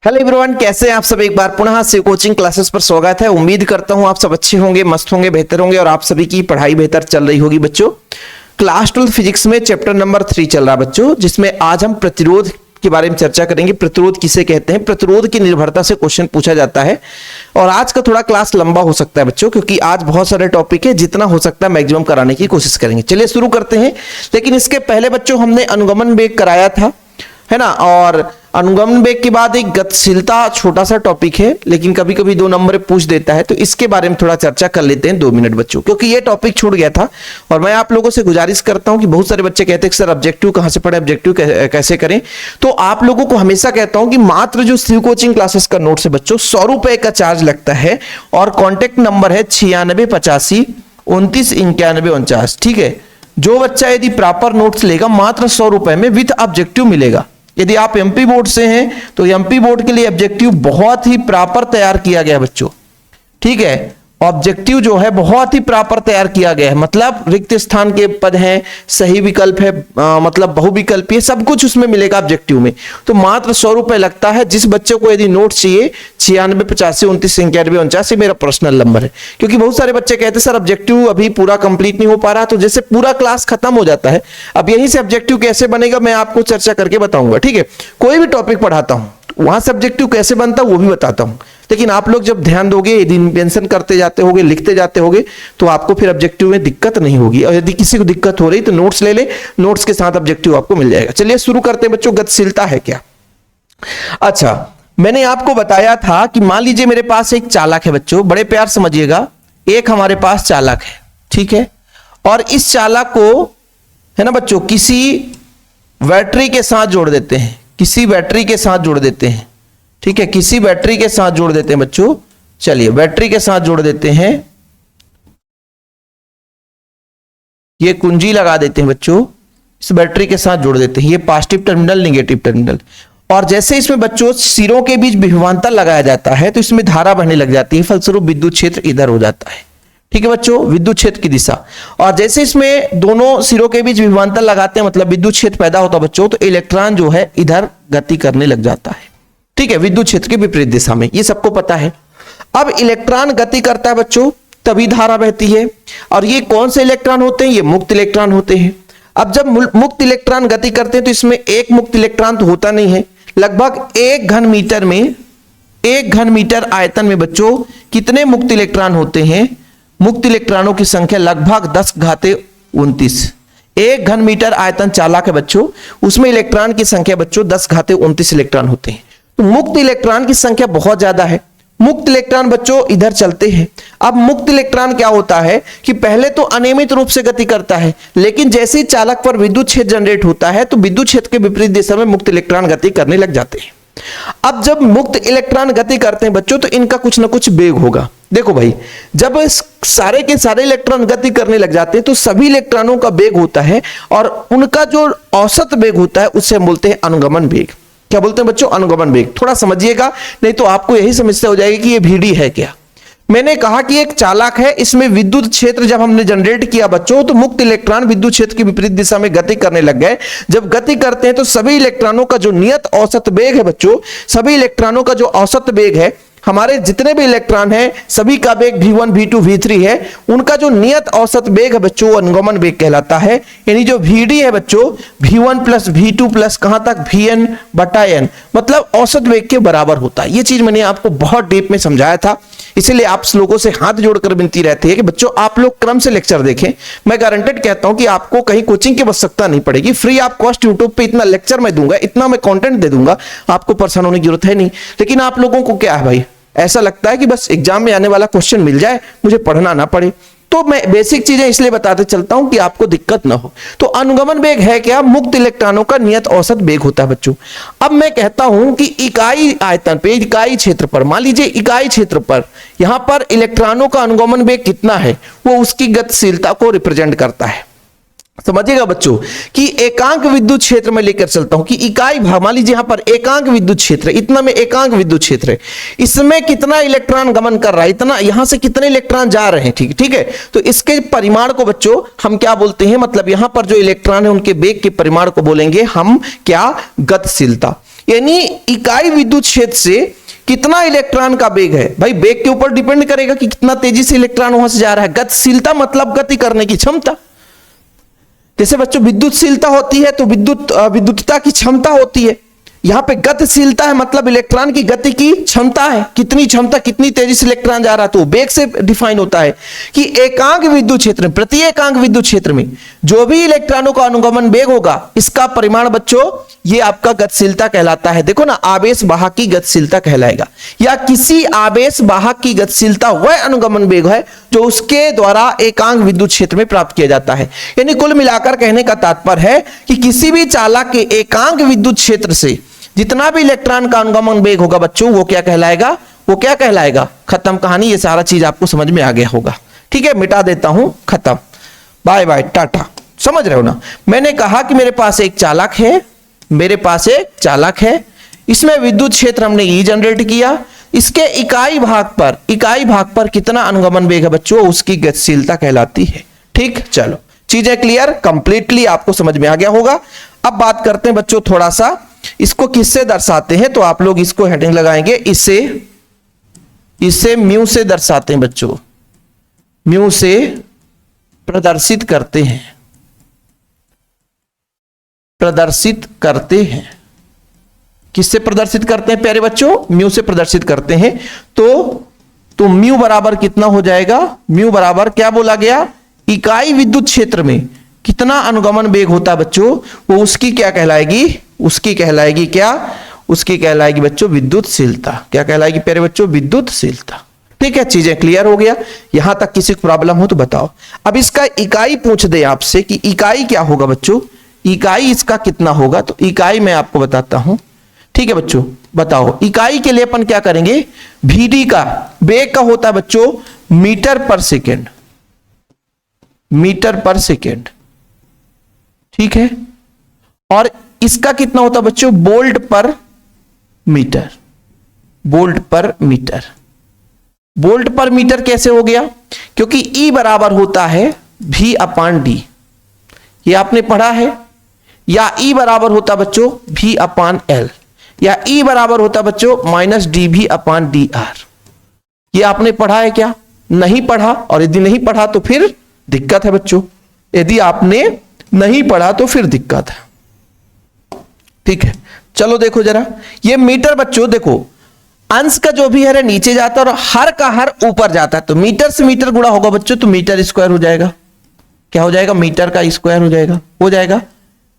Hello everyone, कैसे हैं आप सब। एक बार पुनः शिव कोचिंग क्लासेस पर स्वागत है। उम्मीद करता हूं आप सब अच्छे होंगे, मस्त होंगे, बेहतर होंगे और आप सभी की पढ़ाई बेहतर चल रही होगी। बच्चों, क्लास 12 फिजिक्स में चैप्टर नंबर 3 चल रहा है बच्चों, जिसमें आज हम प्रतिरोध के बारे में चर्चा करेंगे। प्रतिरोध किसे कहते हैं, प्रतिरोध की निर्भरता से क्वेश्चन पूछा जाता है। और आज का थोड़ा क्लास लंबा हो सकता है बच्चों, क्योंकि आज बहुत सारे टॉपिक है, जितना हो सकता है मैक्सिमम कराने की कोशिश करेंगे। चलिए शुरू करते हैं। लेकिन इसके पहले बच्चों हमने अनुगमन वेग कराया था, है ना। और अनुगमन वेग के बाद एक गतिशीलता छोटा सा टॉपिक है, लेकिन कभी कभी 2 नंबर पूछ देता है, तो इसके बारे में थोड़ा चर्चा कर लेते हैं 2 मिनट बच्चों, क्योंकि ये टॉपिक छूट गया था। और मैं आप लोगों से गुजारिश करता हूं कि बहुत सारे बच्चे कहते हैं कि सर ऑब्जेक्टिव कहां से पढ़े, ऑब्जेक्टिव कैसे करें। तो आप लोगों को हमेशा कहता हूं कि मात्र जो शिव कोचिंग क्लासेस का नोट्स है बच्चों, 100 रुपए का चार्ज लगता है। और कॉन्टेक्ट नंबर है 9685 29 91 49। ठीक है, जो बच्चा यदि प्रॉपर नोट्स लेगा मात्र 100 रुपए में विथ ऑब्जेक्टिव मिलेगा। यदि आप एमपी बोर्ड से हैं तो एमपी बोर्ड के लिए ऑब्जेक्टिव बहुत ही प्रॉपर तैयार किया गया बच्चों। ठीक है, ऑब्जेक्टिव जो है बहुत ही प्रॉपर तैयार किया गया है। मतलब रिक्त स्थान के पद हैं, सही विकल्प है, मतलब बहुविकल्पी है, सब कुछ उसमें मिलेगा ऑब्जेक्टिव में। तो मात्र 100 रुपए लगता है। जिस बच्चे को यदि नोट चाहिए 9685 29 91 49 मेरा पर्सनल नंबर है। क्योंकि बहुत सारे बच्चे कहते हैं सर ऑब्जेक्टिव अभी पूरा कंप्लीट नहीं हो पा रहा, तो जैसे पूरा क्लास खत्म हो जाता है, अब यहीं से ऑब्जेक्टिव कैसे बनेगा मैं आपको चर्चा करके बताऊंगा। ठीक है, कोई भी टॉपिक पढ़ाता हूं वहां से ऑब्जेक्टिव कैसे बनता है वो भी बताता हूं। लेकिन आप लोग जब ध्यान दोगे, यदि मेंशन करते जाते होगे, लिखते जाते होगे, तो आपको फिर ऑब्जेक्टिव में दिक्कत नहीं होगी। और यदि किसी को दिक्कत हो रही तो नोट्स ले ले, नोट्स के साथ ऑब्जेक्टिव आपको मिल जाएगा। चलिए शुरू करते हैं बच्चों। गतिशीलता है क्या? अच्छा, मैंने आपको बताया था कि मान लीजिए मेरे पास एक चालक है बच्चों, बड़े प्यार समझिएगा। एक हमारे पास चालक है, ठीक है, और इस चालक को, है ना बच्चों, किसी बैटरी के साथ जोड़ देते हैं, किसी बैटरी के साथ जोड़ देते हैं। ठीक है, किसी बैटरी के साथ जोड़ देते हैं बच्चों। चलिए बैटरी के साथ जोड़ देते हैं, ये कुंजी लगा देते हैं बच्चों, इस बैटरी के साथ जोड़ देते हैं, ये पॉजिटिव टर्मिनल, नेगेटिव टर्मिनल। और जैसे इसमें बच्चों सिरों के बीच विभवांतर लगाया जाता है तो इसमें धारा बहने लग जाती है, फलस्वरूप विद्युत क्षेत्र इधर हो जाता है। ठीक है बच्चों, विद्युत क्षेत्र की दिशा। और जैसे इसमें दोनों सिरों के बीच विभवांतर लगाते हैं, मतलब विद्युत क्षेत्र पैदा होता है बच्चों, तो इलेक्ट्रॉन जो है इधर गति करने लग जाता है। ठीक है, विद्युत क्षेत्र के विपरीत दिशा में, ये सबको पता है। अब इलेक्ट्रॉन गति करता है बच्चों, तभी धारा बहती है। और ये कौन से इलेक्ट्रॉन होते हैं? ये मुक्त इलेक्ट्रॉन होते हैं। अब जब मुक्त इलेक्ट्रॉन गति करते हैं तो इसमें एक मुक्त इलेक्ट्रॉन तो होता नहीं है। लगभग 1 घन मीटर में, 1 घन मीटर आयतन में बच्चों कितने मुक्त इलेक्ट्रॉन होते हैं? मुक्त इलेक्ट्रॉनों की संख्या लगभग 10 घाते 29। 1 घन मीटर आयतन चालक है बच्चों, उसमें इलेक्ट्रॉन की संख्या बच्चों 10 घाते 29 इलेक्ट्रॉन होते हैं। तो मुक्त इलेक्ट्रॉन की संख्या बहुत ज्यादा है। मुक्त इलेक्ट्रॉन बच्चों इधर चलते हैं। अब मुक्त इलेक्ट्रॉन क्या होता है कि पहले तो अनियमित रूप से गति करता है, लेकिन जैसे ही चालक पर विद्युत क्षेत्र जनरेट होता है तो विद्युत क्षेत्र के विपरीत दिशा में मुक्त इलेक्ट्रॉन गति करने लग जाते हैं। अब जब मुक्त इलेक्ट्रॉन गति करते हैं बच्चों तो इनका कुछ ना कुछ वेग होगा। देखो भाई, जब सारे के सारे इलेक्ट्रॉन गति करने लग जाते हैं तो सभी इलेक्ट्रॉनों का वेग होता है, और उनका जो औसत वेग होता है उससे हम बोलते हैं अनुगमन वेग। क्या बोलते हैं बच्चों? अनुगमन वेग। थोड़ा समझिएगा, नहीं तो आपको यही समस्या हो जाएगी कि ये VD है क्या। मैंने कहा कि एक चालक है, इसमें विद्युत क्षेत्र जब हमने जनरेट किया बच्चों तो मुक्त इलेक्ट्रॉन विद्युत क्षेत्र की विपरीत दिशा में गति करने लग गए। जब गति करते हैं तो सभी इलेक्ट्रॉनों का जो नियत औसत वेग है बच्चों, सभी इलेक्ट्रॉनों का जो औसत वेग है, हमारे जितने भी इलेक्ट्रॉन हैं सभी का वेग V1 V2 V3 है, उनका जो नियत औसत वेग है बच्चों अनुगमन वेग कहलाता है। यानी जो VD है बच्चों, V1 प्लस V2 प्लस कहां तक VN बटा N, मतलब औसत वेग के बराबर होता है। ये चीज मैंने आपको बहुत डीप में समझाया था, इसीलिए आप लोगों से हाथ जोड़कर विनती रहती है कि बच्चों आप लोग क्रम से लेक्चर देखें। मैं गारंटेड कहता हूं कि आपको कहीं कोचिंग की आवश्यकता नहीं पड़ेगी। फ्री ऑफ कॉस्ट यूट्यूब पे इतना लेक्चर मैं दूंगा, इतना मैं कंटेंट दे दूंगा, आपको परेशान होने की जरूरत है नहीं। लेकिन आप लोगों को क्या है भाई, ऐसा लगता है कि बस एग्जाम में आने वाला क्वेश्चन मिल जाए, मुझे पढ़ना ना पड़े। तो मैं बेसिक चीजें इसलिए बताते चलता हूं कि आपको दिक्कत ना हो। तो अनुगमन वेग है क्या? मुक्त इलेक्ट्रॉनों का नियत औसत वेग होता है बच्चों। अब मैं कहता हूं कि इकाई आयतन पे, इकाई क्षेत्र पर, मान लीजिए इकाई क्षेत्र पर यहां पर इलेक्ट्रॉनों का अनुगमन वेग कितना है, वो उसकी गतिशीलता को रिप्रेजेंट करता है। समझिएगा बच्चों कि एकांक विद्युत क्षेत्र में लेकर चलता हूं कि इकाई भाग, मान लीजिए यहां पर एकांक विद्युत क्षेत्र, इतना में एकांक विद्युत क्षेत्र है, इसमें कितना इलेक्ट्रॉन गमन कर रहा है, इतना यहां से कितने इलेक्ट्रॉन जा रहे हैं। ठीक है, तो इसके परिमाण को बच्चों हम क्या बोलते हैं, मतलब यहां पर जो इलेक्ट्रॉन है उनके वेग के परिमाण को बोलेंगे हम क्या? गतिशीलता। यानी इकाई विद्युत क्षेत्र से कितना इलेक्ट्रॉन का वेग है, भाई वेग के ऊपर डिपेंड करेगा कि कितना तेजी से इलेक्ट्रॉन वहां से जा रहा है। गतिशीलता मतलब गति करने की क्षमता। जैसे बच्चों विद्युतशीलता होती है तो विद्युतता की क्षमता होती है, यहां पे गतिशीलता है मतलब इलेक्ट्रॉन की गति की क्षमता है, कितनी क्षमता, कितनी तेजी से इलेक्ट्रॉन जा रहा है, तो वेग से डिफाइन होता है कि एकांक विद्युत क्षेत्र में, प्रति एकांक विद्युत क्षेत्र में जो भी इलेक्ट्रॉनों का अनुगमन वेग होगा इसका परिमाण बच्चों ये आपका गतिशीलता कहलाता है। देखो ना, आवेश वाहक की गतिशीलता कहलाएगा, या किसी आवेश वाहक की गतिशीलता वह अनुगमन वेग है जो उसके द्वारा एकांक विद्युत क्षेत्र में प्राप्त किया जाता है। यानी कुल मिलाकर कहने का तात्पर्य है कि किसी भी चालक के एकांक विद्युत क्षेत्र से जितना भी इलेक्ट्रॉन का अनुगमन वेग होगा बच्चों वो क्या कहलाएगा, वो क्या कहलाएगा। खत्म कहानी, ये सारा चीज आपको समझ में आ गया होगा। ठीक है, मिटा देता हूं, खत्म, बाय बाय, टाटा। समझ रहे हो ना, मैंने कहा कि मेरे पास एक चालक है, मेरे पास एक चालक है, इसमें विद्युत क्षेत्र हमने ई जनरेट किया, इसके इकाई भाग पर कितना अनुगमन वेग है बच्चों, उसकी गतिशीलता कहलाती है। ठीक, चलो चीजें क्लियर, कंप्लीटली आपको समझ में आ गया होगा। अब बात करते हैं बच्चों थोड़ा सा इसको किससे दर्शाते हैं, तो आप लोग इसको हेडिंग लगाएंगे, इसे म्यू से दर्शाते हैं बच्चों, म्यू से प्रदर्शित करते हैं, किससे प्रदर्शित करते हैं प्यारे बच्चों, म्यू से प्रदर्शित करते हैं। तो म्यू बराबर कितना हो जाएगा, म्यू बराबर क्या बोला गया, इकाई विद्युत क्षेत्र में कितना अनुगमन वेग होता है बच्चों, वो उसकी क्या कहलाएगी, उसकी कहलाएगी क्या, उसकी कहलाएगी बच्चों विद्युतशीलता। क्या कहलाएगी प्यारे बच्चों, विद्युतशीलता। ठीक है, चीजें क्लियर हो गया, यहां तक किसी को प्रॉब्लम हो तो बताओ। अब इसका इकाई पूछ दे आपसे कि इकाई क्या होगा बच्चों, इकाई इसका कितना होगा, तो इकाई मैं आपको बताता हूं। ठीक है बच्चों, बताओ इकाई के लिए अपन क्या करेंगे, VD का वेग का होता है बच्चों मीटर पर सेकेंड, मीटर पर सेकेंड। ठीक है, और इसका कितना होता है बच्चों, वोल्ट पर मीटर, वोल्ट पर मीटर। वोल्ट पर मीटर कैसे हो गया, क्योंकि E बराबर होता है V/D, ये आपने पढ़ा है, या E बराबर होता बच्चों V/L, या E बराबर होता बच्चों -dV/dr। ये आपने पढ़ा है क्या, नहीं पढ़ा, और यदि नहीं पढ़ा तो फिर दिक्कत है बच्चों, यदि आपने नहीं पढ़ा तो फिर दिक्कत है। ठीक है, चलो देखो जरा, ये मीटर बच्चों देखो, अंश का जो भी है नीचे जाता है और हर का हर ऊपर जाता है, तो मीटर से मीटर गुणा होगा बच्चों तो मीटर स्क्वायर हो जाएगा। क्या हो जाएगा, मीटर का स्क्वायर हो जाएगा,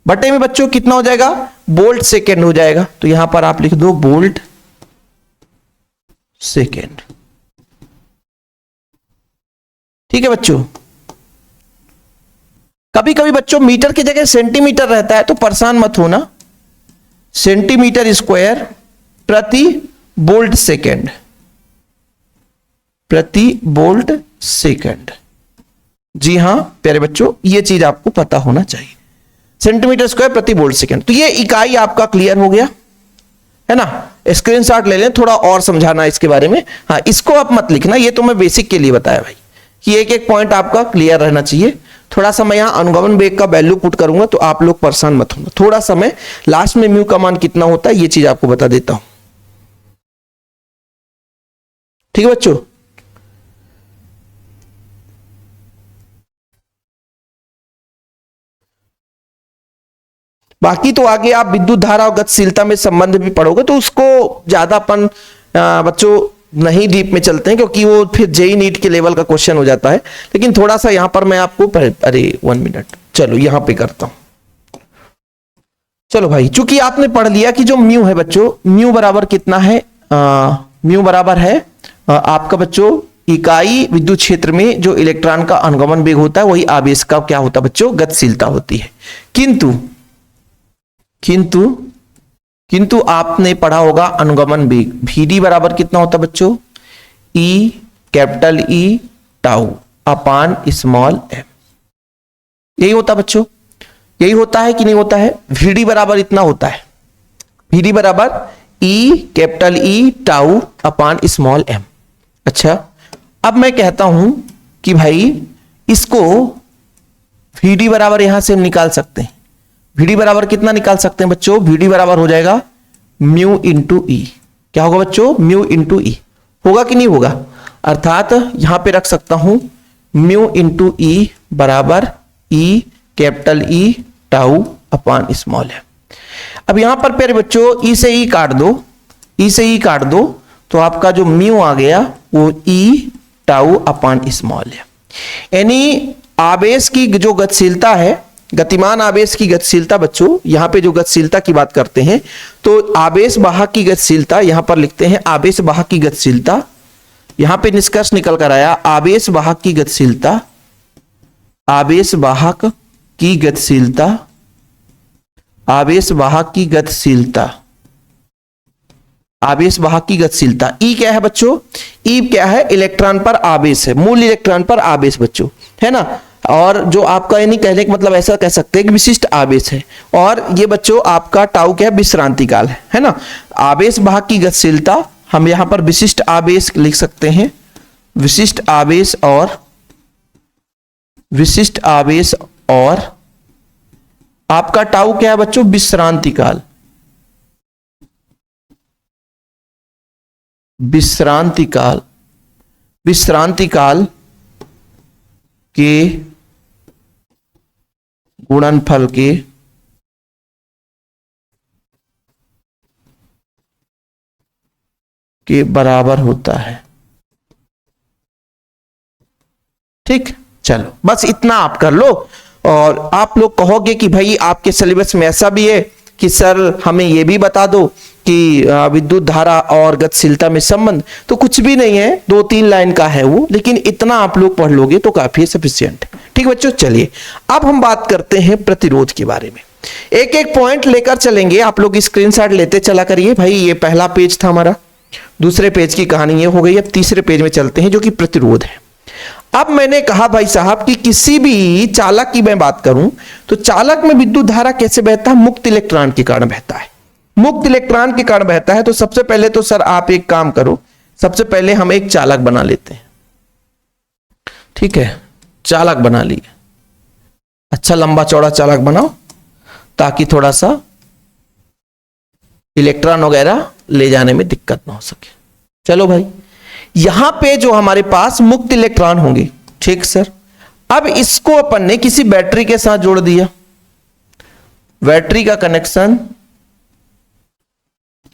बटे में बच्चों कितना हो जाएगा, वोल्ट सेकेंड हो जाएगा। तो यहां पर आप लिख दो वोल्ट सेकेंड। ठीक है बच्चों, कभी कभी बच्चों मीटर की जगह सेंटीमीटर रहता है तो परेशान मत होना, सेंटीमीटर स्क्वायर प्रति वोल्ट सेकेंड, प्रति वोल्ट सेकेंड। जी हां प्यारे बच्चों, यह चीज आपको पता होना चाहिए, सेंटीमीटर स्क्वायर प्रति वोल्ट सेकेंड। तो ये इकाई आपका क्लियर हो गया है ना, स्क्रीनशॉट ले लें, थोड़ा और समझाना इसके बारे में। हाँ, इसको आप मत लिखना, ये तो मैं बेसिक के लिए बताया भाई कि एक एक पॉइंट आपका क्लियर रहना चाहिए। थोड़ा सा मैं यहां अनुगमन वेग का वैल्यू पुट करूंगा तो आप लोग परेशान मत होना, थोड़ा सा मैं लास्ट में म्यू का मान कितना होता है ये चीज आपको बता देता हूं। ठीक है बच्चों, बाकी तो आगे आप विद्युत धारा और गतिशीलता में संबंध भी पढ़ोगे तो उसको ज्यादा अपन बच्चों नहीं डीप में चलते हैं, क्योंकि वो फिर जेई नीट के लेवल का क्वेश्चन हो जाता है। लेकिन थोड़ा सा यहां पर मैं आपको अरे 1 मिनट, चलो यहां पे करता हूं। चलो भाई, चूंकि आपने पढ़ लिया कि जो म्यू है बच्चों, म्यू बराबर कितना है, म्यू बराबर है आपका बच्चों इकाई विद्युत क्षेत्र में जो इलेक्ट्रॉन का अनुगमन वेग होता है वही आवेश का क्या होता है बच्चों, गतिशीलता होती है। किंतु आपने पढ़ा होगा अनुगमन वेग VD बराबर कितना होता है बच्चों, E कैपिटल E टाउ अपान स्मॉल m। यही होता बच्चों, यही होता है कि नहीं होता है, VD बराबर इतना होता है, VD बराबर E कैपिटल E टाउ अपान स्मॉल m। अच्छा, अब मैं कहता हूं कि भाई इसको VD बराबर यहां से हम निकाल सकते हैं, VD बराबर कितना निकाल सकते हैं बच्चों, VD बराबर हो जाएगा म्यू इंटू ई। क्या होगा बच्चों? म्यू इंटू ई। होगा कि नहीं होगा? अर्थात यहां पे रख सकता हूं म्यू इंटू ई बराबर E capital E tau upon small है। अब यहां पर प्यारे बच्चों ई से ई काट दो, ई से ई काट दो, तो आपका जो म्यू आ गया वो ई टाउ अपॉन स्मॉल है। यानी आवेश की जो गतिशीलता है, गतिमान आवेश की गतिशीलता बच्चों, यहां पे जो गतिशीलता की बात करते हैं तो आवेश वाहक की गतिशीलता यहां पर लिखते हैं आवेश वाहक की गतिशीलता। यहां पे निष्कर्ष निकल कर आया आवेश वाहक की गतिशीलता, आवेश वाहक की गतिशीलता, आवेश वाहक की गतिशीलता, आवेश वाहक की गतिशीलता। ई क्या है बच्चों? ई क्या है? इलेक्ट्रॉन पर आवेश है, मूल इलेक्ट्रॉन पर आवेश बच्चों, है ना। और जो आपका यानी कहने का मतलब ऐसा कह सकते हैं कि विशिष्ट आवेश है। और ये बच्चों आपका टाउ क्या है? विश्रांति काल है ना। आवेश वाहक की गतिशीलता हम यहां पर विशिष्ट आवेश लिख सकते हैं, विशिष्ट आवेश और विशिष्ट आवेश, और आपका टाउ क्या है बच्चों? विश्रांति काल, विश्रांति काल, विश्रांति काल के गुणनफल के बराबर होता है। ठीक, चलो बस इतना आप कर लो। और आप लोग कहोगे कि भाई आपके सिलेबस में ऐसा भी है कि सर हमें यह भी बता दो कि विद्युत धारा और गतिशीलता में संबंध, तो कुछ भी नहीं है, 2-3 लाइन का है वो, लेकिन इतना आप लोग पढ़ लोगे तो काफी सफिशिएंट है। ठीक बच्चों, चलिए अब हम बात करते हैं प्रतिरोध के बारे में। एक एक पॉइंट लेकर चलेंगे, आप लोग स्क्रीनशॉट लेते चला करिए। भाई ये पहला पेज था हमारा, दूसरे पेज की कहानी ये हो गई। अब तीसरे पेज में चलते हैं जो कि प्रतिरोध है। अब मैंने कहा भाई साहब कि किसी भी चालक की मैं बात करूं तो चालक में विद्युत धारा कैसे बहता है? मुक्त इलेक्ट्रॉन के कारण बहता है, मुक्त इलेक्ट्रॉन के कारण बहता है। तो सबसे पहले तो सर आप एक काम करो, सबसे पहले हम एक चालक बना लेते हैं। ठीक है, चालक बना लिए, अच्छा लंबा चौड़ा चालक बनाओ ताकि थोड़ा सा इलेक्ट्रॉन वगैरह ले जाने में दिक्कत ना हो सके। चलो भाई, यहां पे जो हमारे पास मुक्त इलेक्ट्रॉन होंगे, ठीक सर। अब इसको अपन ने किसी बैटरी के साथ जोड़ दिया, बैटरी का कनेक्शन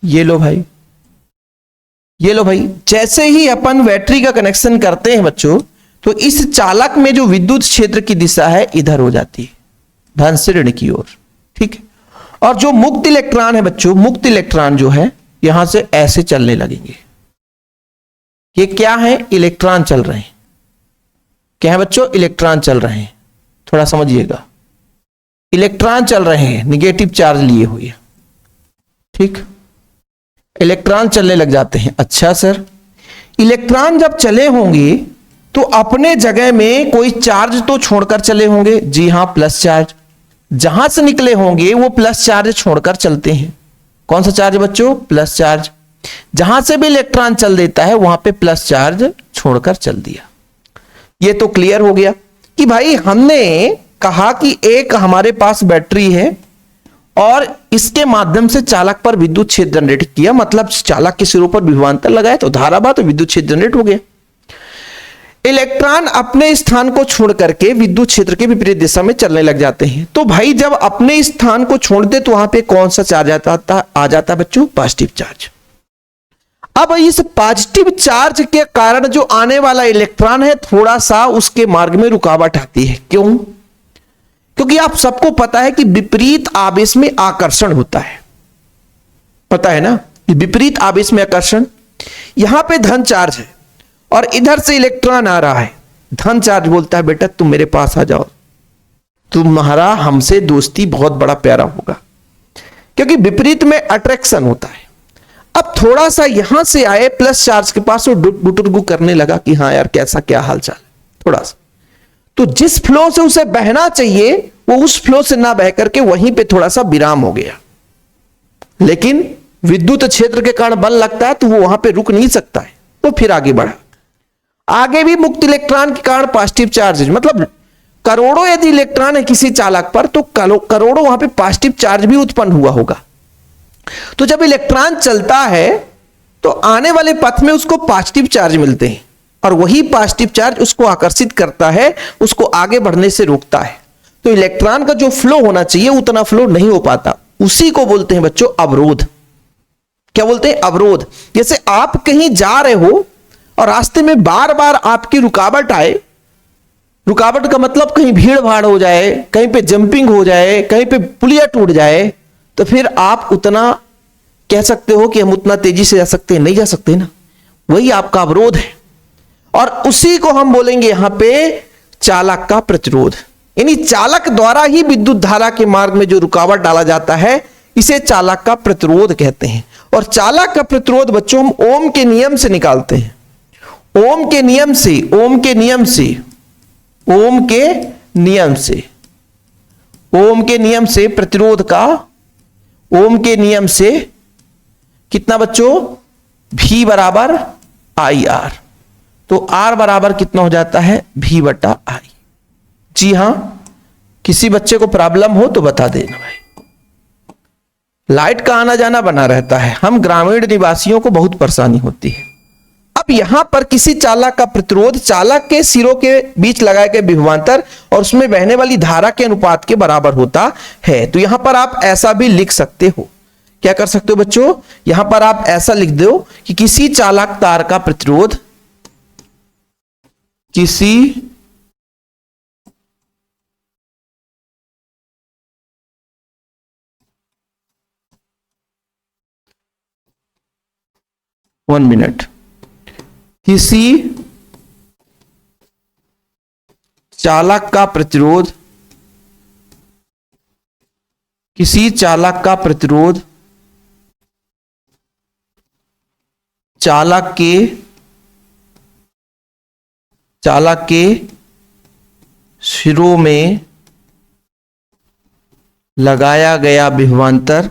ये लो भाई, ये लो भाई। जैसे ही अपन बैटरी का कनेक्शन करते हैं बच्चों, तो इस चालक में जो विद्युत क्षेत्र की दिशा है इधर हो जाती है, धन से ऋण की ओर। ठीक है, और जो मुक्त इलेक्ट्रॉन है बच्चों, मुक्त इलेक्ट्रॉन जो है यहां से ऐसे चलने लगेंगे। ये क्या है? इलेक्ट्रॉन चल रहे हैं। क्या है बच्चों? इलेक्ट्रॉन चल रहे हैं, थोड़ा समझिएगा। इलेक्ट्रॉन चल रहे हैं निगेटिव चार्ज लिए हुए। ठीक, इलेक्ट्रॉन चलने लग जाते हैं। अच्छा सर, इलेक्ट्रॉन जब चले होंगे तो अपने जगह में कोई चार्ज तो छोड़कर चले होंगे। जी हां, प्लस चार्ज। जहां से निकले होंगे वो प्लस चार्ज छोड़कर चलते हैं। कौन सा चार्ज बच्चों? Plus charge. जहां से भी इलेक्ट्रॉन चल देता है वहां पे प्लस चार्ज छोड़कर चल दिया। ये तो क्लियर हो गया कि भाई हमने कहा कि एक हमारे पास बैटरी है और इसके माध्यम से चालक पर विद्युत क्षेत्र जनरेट किया, मतलब चालक के सिरों पर विभवांतर लगाया तो धारा बहा तो विद्युत क्षेत्र जनरेट हो गया। इलेक्ट्रॉन अपने स्थान को छोड़ करके विद्युत क्षेत्र के विपरीत दिशा में चलने लग जाते हैं। तो भाई जब अपने स्थान को छोड़ते तो वहां पे कौन सा चार्ज आ जाता है बच्चों? Positive charge. अब इस पॉजिटिव चार्ज के कारण जो आने वाला इलेक्ट्रॉन है थोड़ा सा उसके मार्ग में रुकावट आती है। क्यों? क्योंकि आप सबको पता है कि विपरीत आवेश में आकर्षण होता है, पता है ना, विपरीत आवेश में आकर्षण। यहां पे धन चार्ज है और इधर से इलेक्ट्रॉन आ रहा है। धन चार्ज बोलता है बेटा तुम मेरे पास आ जाओ, तुम्हारा हमसे दोस्ती बहुत बड़ा प्यारा होगा, क्योंकि विपरीत में अट्रैक्शन होता है। अब थोड़ा सा यहां से आए प्लस चार्ज के पास, वो डुटुरगु करने लगा कि हाँ यार कैसा क्या हालचाल, थोड़ा सा। तो जिस फ्लो से उसे बहना चाहिए वो उस फ्लो से ना बह करके वहीं पे थोड़ा सा विराम हो गया। लेकिन विद्युत क्षेत्र के कारण बल लगता है तो वो वहां पे रुक नहीं सकता है, वो फिर आगे बढ़ा। आगे भी मुक्त इलेक्ट्रॉन के कारण पॉजिटिव चार्ज, मतलब करोड़ों यदि इलेक्ट्रॉन है किसी चालक पर तो करोड़ों वहां पे पॉजिटिव चार्ज भी उत्पन्न हुआ होगा। तो जब इलेक्ट्रॉन चलता है तो आने वाले पथ में उसको पॉजिटिव चार्ज मिलते हैं और वही पॉजिटिव चार्ज उसको आकर्षित करता है, उसको आगे बढ़ने से रोकता है। तो इलेक्ट्रॉन का जो फ्लो होना चाहिए उतना फ्लो नहीं हो पाता, उसी को बोलते हैं बच्चों अवरोध। क्या बोलते हैं? अवरोध। जैसे आप कहीं जा रहे हो और रास्ते में बार बार आपकी रुकावट आए, रुकावट का मतलब कहीं भीड़ भाड़ हो जाए, कहीं पे जंपिंग हो जाए, कहीं पे पुलिया टूट जाए, तो फिर आप उतना कह सकते हो कि हम उतना तेजी से जा सकते हैं? नहीं जा सकते ना, वही आपका अवरोध है। और उसी को हम बोलेंगे यहां पे चालक का प्रतिरोध। यानी चालक द्वारा ही विद्युत धारा के मार्ग में जो रुकावट डाला जाता है इसे चालक का प्रतिरोध कहते हैं। और चालक का प्रतिरोध बच्चों हम ओम के नियम से निकालते हैं। ओम के नियम से, ओम के नियम से, ओम के नियम से, ओम के नियम से प्रतिरोध का, ओम के नियम से कितना बच्चों? V बराबर आई आर। तो R बराबर कितना हो जाता है? V बटा आई। जी हां, किसी बच्चे को प्रॉब्लम हो तो बता देना भाई। लाइट का आना जाना बना रहता है, हम ग्रामीण निवासियों को बहुत परेशानी होती है। अब यहां पर किसी चालक का प्रतिरोध चालक के सिरों के बीच लगाए गए विभवांतर और उसमें बहने वाली धारा के अनुपात के बराबर होता है। तो यहां पर आप ऐसा भी लिख सकते हो, क्या कर सकते हो बच्चों? यहां पर आप ऐसा लिख दो कि किसी चालक तार का प्रतिरोध, किसी वन मिनट, किसी चालक का प्रतिरोध, किसी चालक का प्रतिरोध चालक के सिरों में लगाया गया विभवांतर,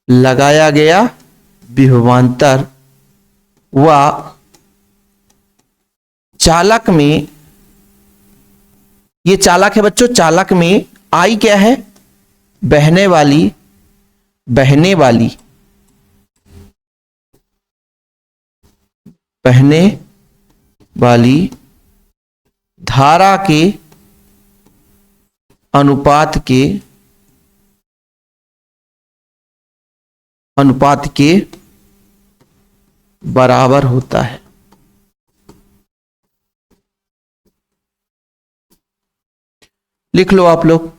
लगाया गया विभवांतर व चालक में, ये चालक है बच्चों, चालक में आई क्या है? बहने वाली, बहने वाली, बहने वाली धारा के अनुपात के, अनुपात के बराबर होता है। लिख लो आप लोग।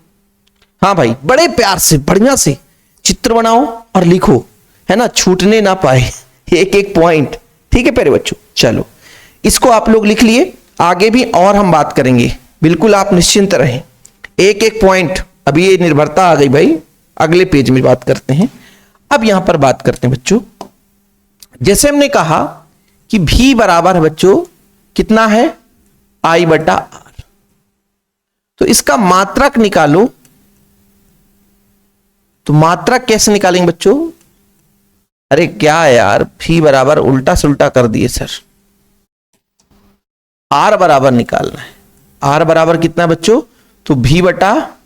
हाँ भाई, बड़े प्यार से बढ़िया से चित्र बनाओ और लिखो, है ना, छूटने ना पाए एक एक पॉइंट। ठीक है प्यारे बच्चों, चलो इसको आप लोग लिख लिए, आगे भी और हम बात करेंगे, बिल्कुल आप निश्चिंत रहें। एक एक पॉइंट, अभी ये निर्भरता आ गई भाई, अगले पेज में बात करते हैं। अब यहां पर बात करते हैं बच्चों, जैसे हमने कहा कि V बराबर है बच्चों कितना है? I बटा R। तो इसका मात्रक निकालो। तो मात्रक कैसे निकालेंगे बच्चों? अरे क्या है यार, V बराबर उल्टा सुल्टा कर दिए सर। R बराबर निकालना है। R बराबर कितना बच्चों? तो V बटा,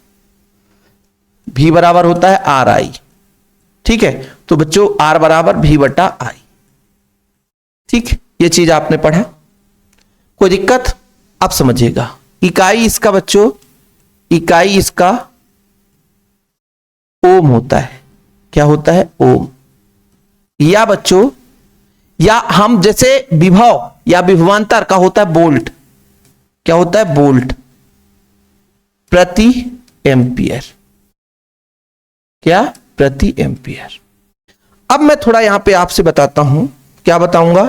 V बराबर होता है आर आई। ठीक है, तो बच्चों R बराबर V बटा आई। ठीक, ये चीज आपने पढ़ा, कोई दिक्कत? आप समझिएगा। इकाई इसका बच्चों, इकाई इसका ओम होता है। क्या होता है? ओम। या बच्चों, या हम जैसे विभव या विभवांतर का होता है वोल्ट। क्या होता है? वोल्ट प्रति एम्पियर। क्या? प्रति एम्पियर। अब मैं थोड़ा यहां पे आपसे बताता हूं, क्या बताऊंगा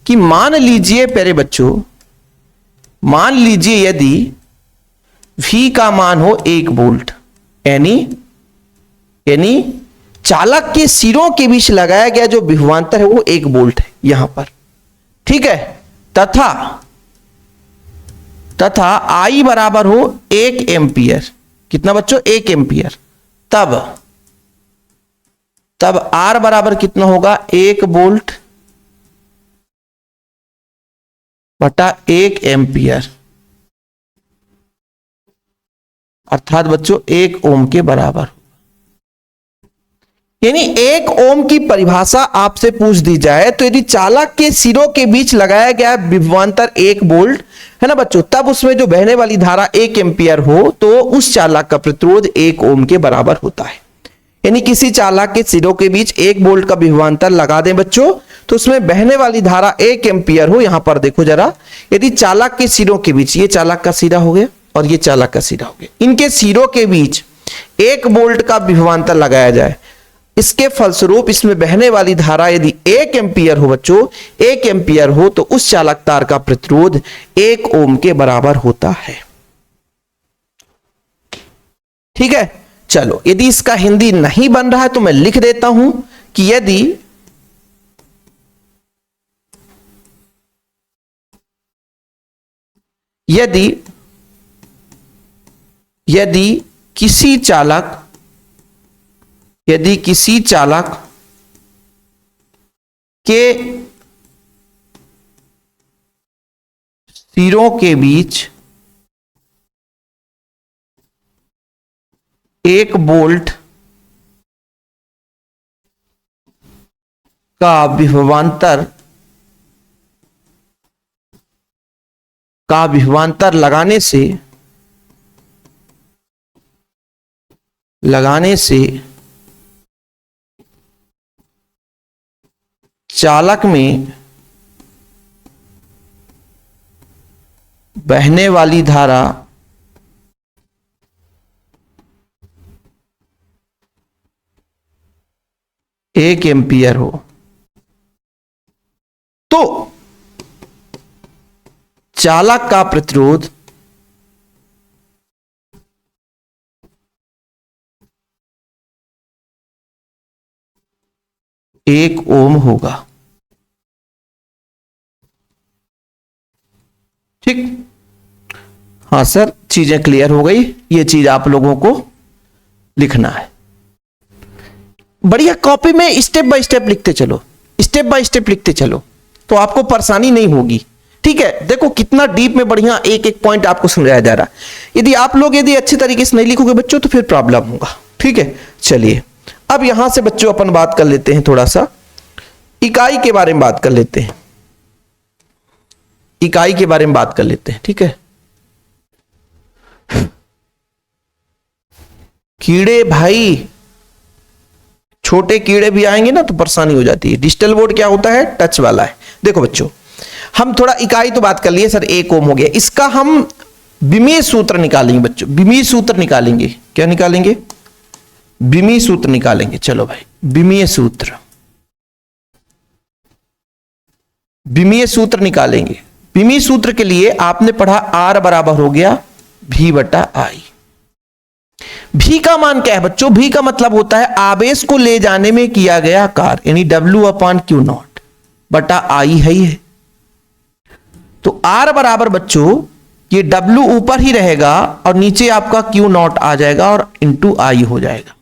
कि मान लीजिए प्यारे बच्चों, मान लीजिए यदि V का मान हो 1 वोल्ट, यानी चालक के सिरों के बीच लगाया गया जो विभवांतर है वो 1 वोल्ट है यहां पर। ठीक है, तथा I बराबर हो 1 एम्पियर। कितना बच्चों? 1 एम्पियर। तब R बराबर कितना होगा? 1 वोल्ट बटा 1 एम्पियर। अर्थात बच्चों 1 ओम के बराबर। यानी 1 ओम की परिभाषा आपसे पूछ दी जाए तो यदि चालक के सिरों के बीच लगाया गया विभवांतर 1 वोल्ट है ना बच्चों, तब उसमें जो बहने वाली धारा 1 एम्पियर हो तो उस चालक का प्रतिरोध 1 ओम के बराबर होता है। यानी किसी चालक के सिरों के बीच 1 वोल्ट का विभवांतर लगा दें बच्चों तो उसमें बहने वाली धारा 1 एम्पियर हो। यहां पर देखो जरा, यदि चालक के सिरों के बीच, ये चालक का सिरा हो गया और ये चालक का सिरा हो गया, इनके सिरों के बीच 1 वोल्ट का विभवांतर लगाया जाए, इसके फलस्वरूप इसमें बहने वाली धारा यदि 1 एम्पियर हो बच्चों, 1 एम्पियर हो तो उस चालक तार का प्रतिरोध 1 ओम के बराबर होता है। ठीक है, चलो यदि इसका हिंदी नहीं बन रहा है तो मैं लिख देता हूं कि यदि किसी चालक के सिरों के बीच 1 वोल्ट का विभवांतर लगाने से चालक में बहने वाली धारा 1 एम्पियर हो तो चालक का प्रतिरोध 1 ओम होगा। ठीक, हाँ सर, चीजें क्लियर हो गई। ये चीज आप लोगों को लिखना है। बढ़िया कॉपी में स्टेप बाय स्टेप लिखते चलो, स्टेप बाय स्टेप लिखते चलो तो आपको परेशानी नहीं होगी। ठीक है, देखो कितना डीप में बढ़िया एक एक पॉइंट आपको समझाया जा रहा है। यदि अच्छे तरीके से नहीं लिखोगे बच्चों तो फिर प्रॉब्लम होगा। ठीक है, चलिए अब यहां से बच्चों अपन बात कर लेते हैं, थोड़ा सा इकाई के बारे में बात कर लेते हैं। इकाई के बारे में बात कर लेते हैं। ठीक है, कीड़े भाई, छोटे कीड़े भी आएंगे ना तो परेशानी हो जाती है। डिजिटल बोर्ड क्या होता है, टच वाला है। देखो बच्चों, हम थोड़ा इकाई तो बात कर लिए सर, 1 ओम हो गया। इसका हम विमीय सूत्र निकालेंगे बच्चों, विमीय सूत्र निकालेंगे। क्या निकालेंगे, विमीय सूत्र निकालेंगे। चलो भाई, विमीय सूत्र निकालेंगे। विमीय सूत्र के लिए आपने पढ़ा R बराबर हो गया V बटा I। भी का मान क्या है बच्चों, भी का मतलब होता है आवेश को ले जाने में किया गया कार्य, यानी W/Q0 बटा I है ही है। तो R बराबर बच्चों ये W ऊपर ही रहेगा और नीचे आपका Q0 आ जाएगा और इंटू I हो जाएगा।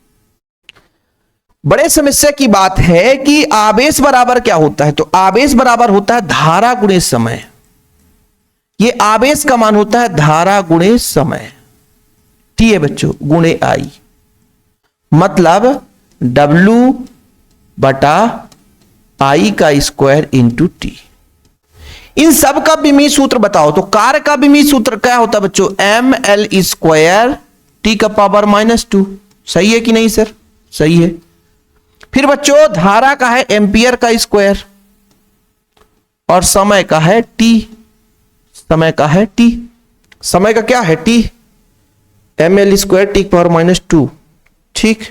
बड़े समस्या की बात है कि आवेश बराबर क्या होता है, तो आवेश बराबर होता है धारा गुणे समय। ये आवेश का मान होता है धारा गुणे समय, ठीक है बच्चों, गुणे I, मतलब W बटा I का स्क्वायर इंटू टी। इन सब का विमीय सूत्र बताओ तो कार्य का विमीय सूत्र क्या होता है बच्चों, ml स्क्वायर टी का पावर -2। सही है कि नहीं सर, सही है। फिर बच्चों धारा का है एम्पियर का स्क्वायर और समय का है टी, समय का है टी, समय का क्या है T, ml square T power -2। ठीक,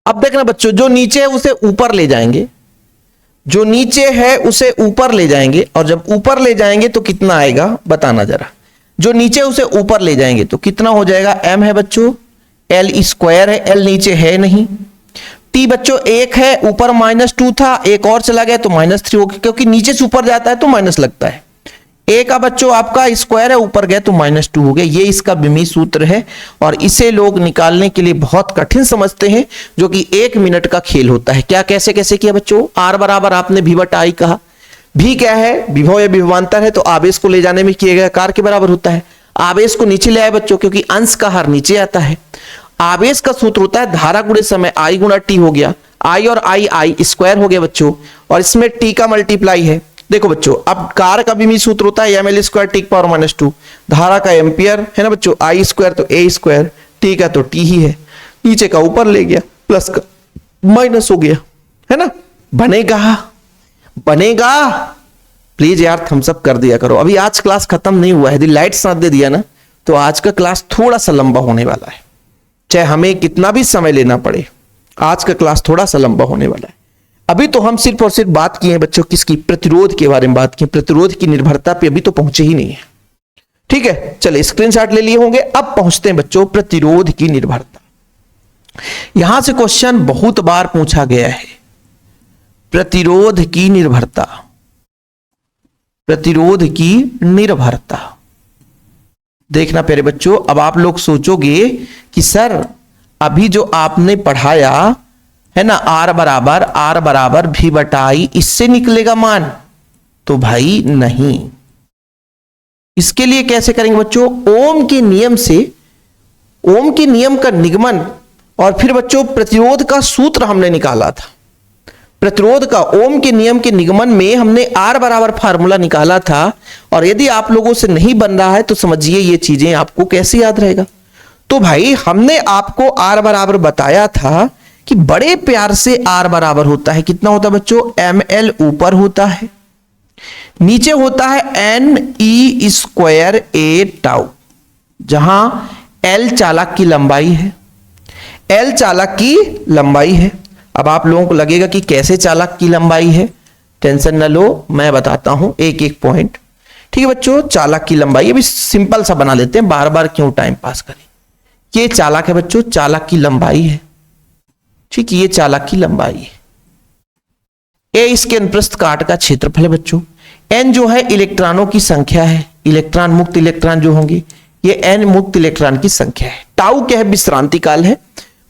अब देखना बच्चों, जो नीचे है उसे ऊपर ले जाएंगे, जो नीचे है उसे ऊपर ले जाएंगे, और जब ऊपर ले जाएंगे तो कितना आएगा बताना जरा। जो नीचे उसे ऊपर ले जाएंगे तो कितना हो जाएगा, m है बच्चों, l स्क्वायर है, l नीचे है नहीं, t बच्चों 1 है, ऊपर -2 था, एक और चला गया तो -3 हो गया, क्योंकि नीचे से ऊपर जाता है तो माइनस लगता है। a का बच्चों आपका स्क्वायर है, ऊपर गया तो -2 हो गया। ये इसका विमीय सूत्र है और इसे लोग निकालने के लिए बहुत कठिन समझते हैं, जो कि 1 मिनट का खेल होता है। क्या कैसे कैसे किया बच्चों, r बराबर आपने V बटा I कहा, भी क्या है, विभव या विभवांतर है, तो आवेश को ले जाने में किए गए कार्य के बराबर होता है। आवेश को नीचे ले आए बच्चों, क्योंकि अंश का हर नीचे आता है। आवेश का सूत्र होता है धारा गुणे समय, आई गुणा टी हो गया, आई और आई स्क्वायर हो गया बच्चों, और इसमें टी का मल्टीप्लाई है। देखो बच्चों, अब कार का भी सूत्र होता है M L square T power -2, धारा का एम्पियर है ना बच्चों, आई स्क्वायर तो ए स्क्वायर, टी का तो टी ही है, नीचे का ऊपर ले गया, प्लस का माइनस हो गया, है ना। बनेगा प्लीज यार थम्स अप कर दिया करो। अभी आज क्लास खत्म नहीं हुआ है, यदि लाइट साथ दे दिया ना तो आज का क्लास थोड़ा सा लंबा होने वाला है, चाहे हमें कितना भी समय लेना पड़े, आज का क्लास थोड़ा सा लंबा होने वाला है। अभी तो हम सिर्फ और सिर्फ बात किए हैं बच्चों किसकी, प्रतिरोध के बारे में बात की, प्रतिरोध की निर्भरता पे अभी तो पहुंचे ही नहीं है। ठीक है, चलिए स्क्रीनशॉट ले लिए होंगे। अब पहुंचते हैं बच्चों प्रतिरोध की निर्भरता। यहां से क्वेश्चन बहुत बार पूछा गया है, प्रतिरोध की निर्भरता, प्रतिरोध की निर्भरता। देखना प्यारे बच्चों, अब आप लोग सोचोगे कि सर अभी जो आपने पढ़ाया है ना, आर बराबर भी बटाई, इससे निकलेगा मान, तो भाई नहीं। इसके लिए कैसे करेंगे बच्चों, ओम के नियम से, ओम के नियम का निगमन, और फिर बच्चों प्रतिरोध का सूत्र हमने निकाला था। प्रतिरोध का ओम के नियम के निगमन में हमने आर बराबर फार्मूला निकाला था, और यदि आप लोगों से नहीं बन रहा है तो समझिए ये चीजें आपको कैसे याद रहेगा। तो भाई हमने आपको आर बराबर बताया था कि बड़े प्यार से आर बराबर होता है, कितना होता है बच्चों, ml ऊपर होता है, नीचे होता है ne स्क्वायर a टाउ, जहां l चालक की लंबाई है, l चालक की लंबाई है। अब आप लोगों को लगेगा कि कैसे चालक की लंबाई है, टेंशन न लो, मैं बताता हूं एक एक पॉइंट। ठीक है बच्चों, चालक की लंबाई अभी सिंपल सा बना लेते हैं, बार बार क्यों टाइम पास करें। ये चालक है बच्चों, चालक की लंबाई है, ठीक है, ये चालक की लंबाई है। ए इसके अनुप्रस्थ काट का क्षेत्रफल है बच्चों। एन जो है इलेक्ट्रॉनों की संख्या है, इलेक्ट्रॉन मुक्त इलेक्ट्रॉन जो होंगे, ये एन मुक्त इलेक्ट्रॉन की संख्या है। टाउ क्या है, विश्रांति काल है।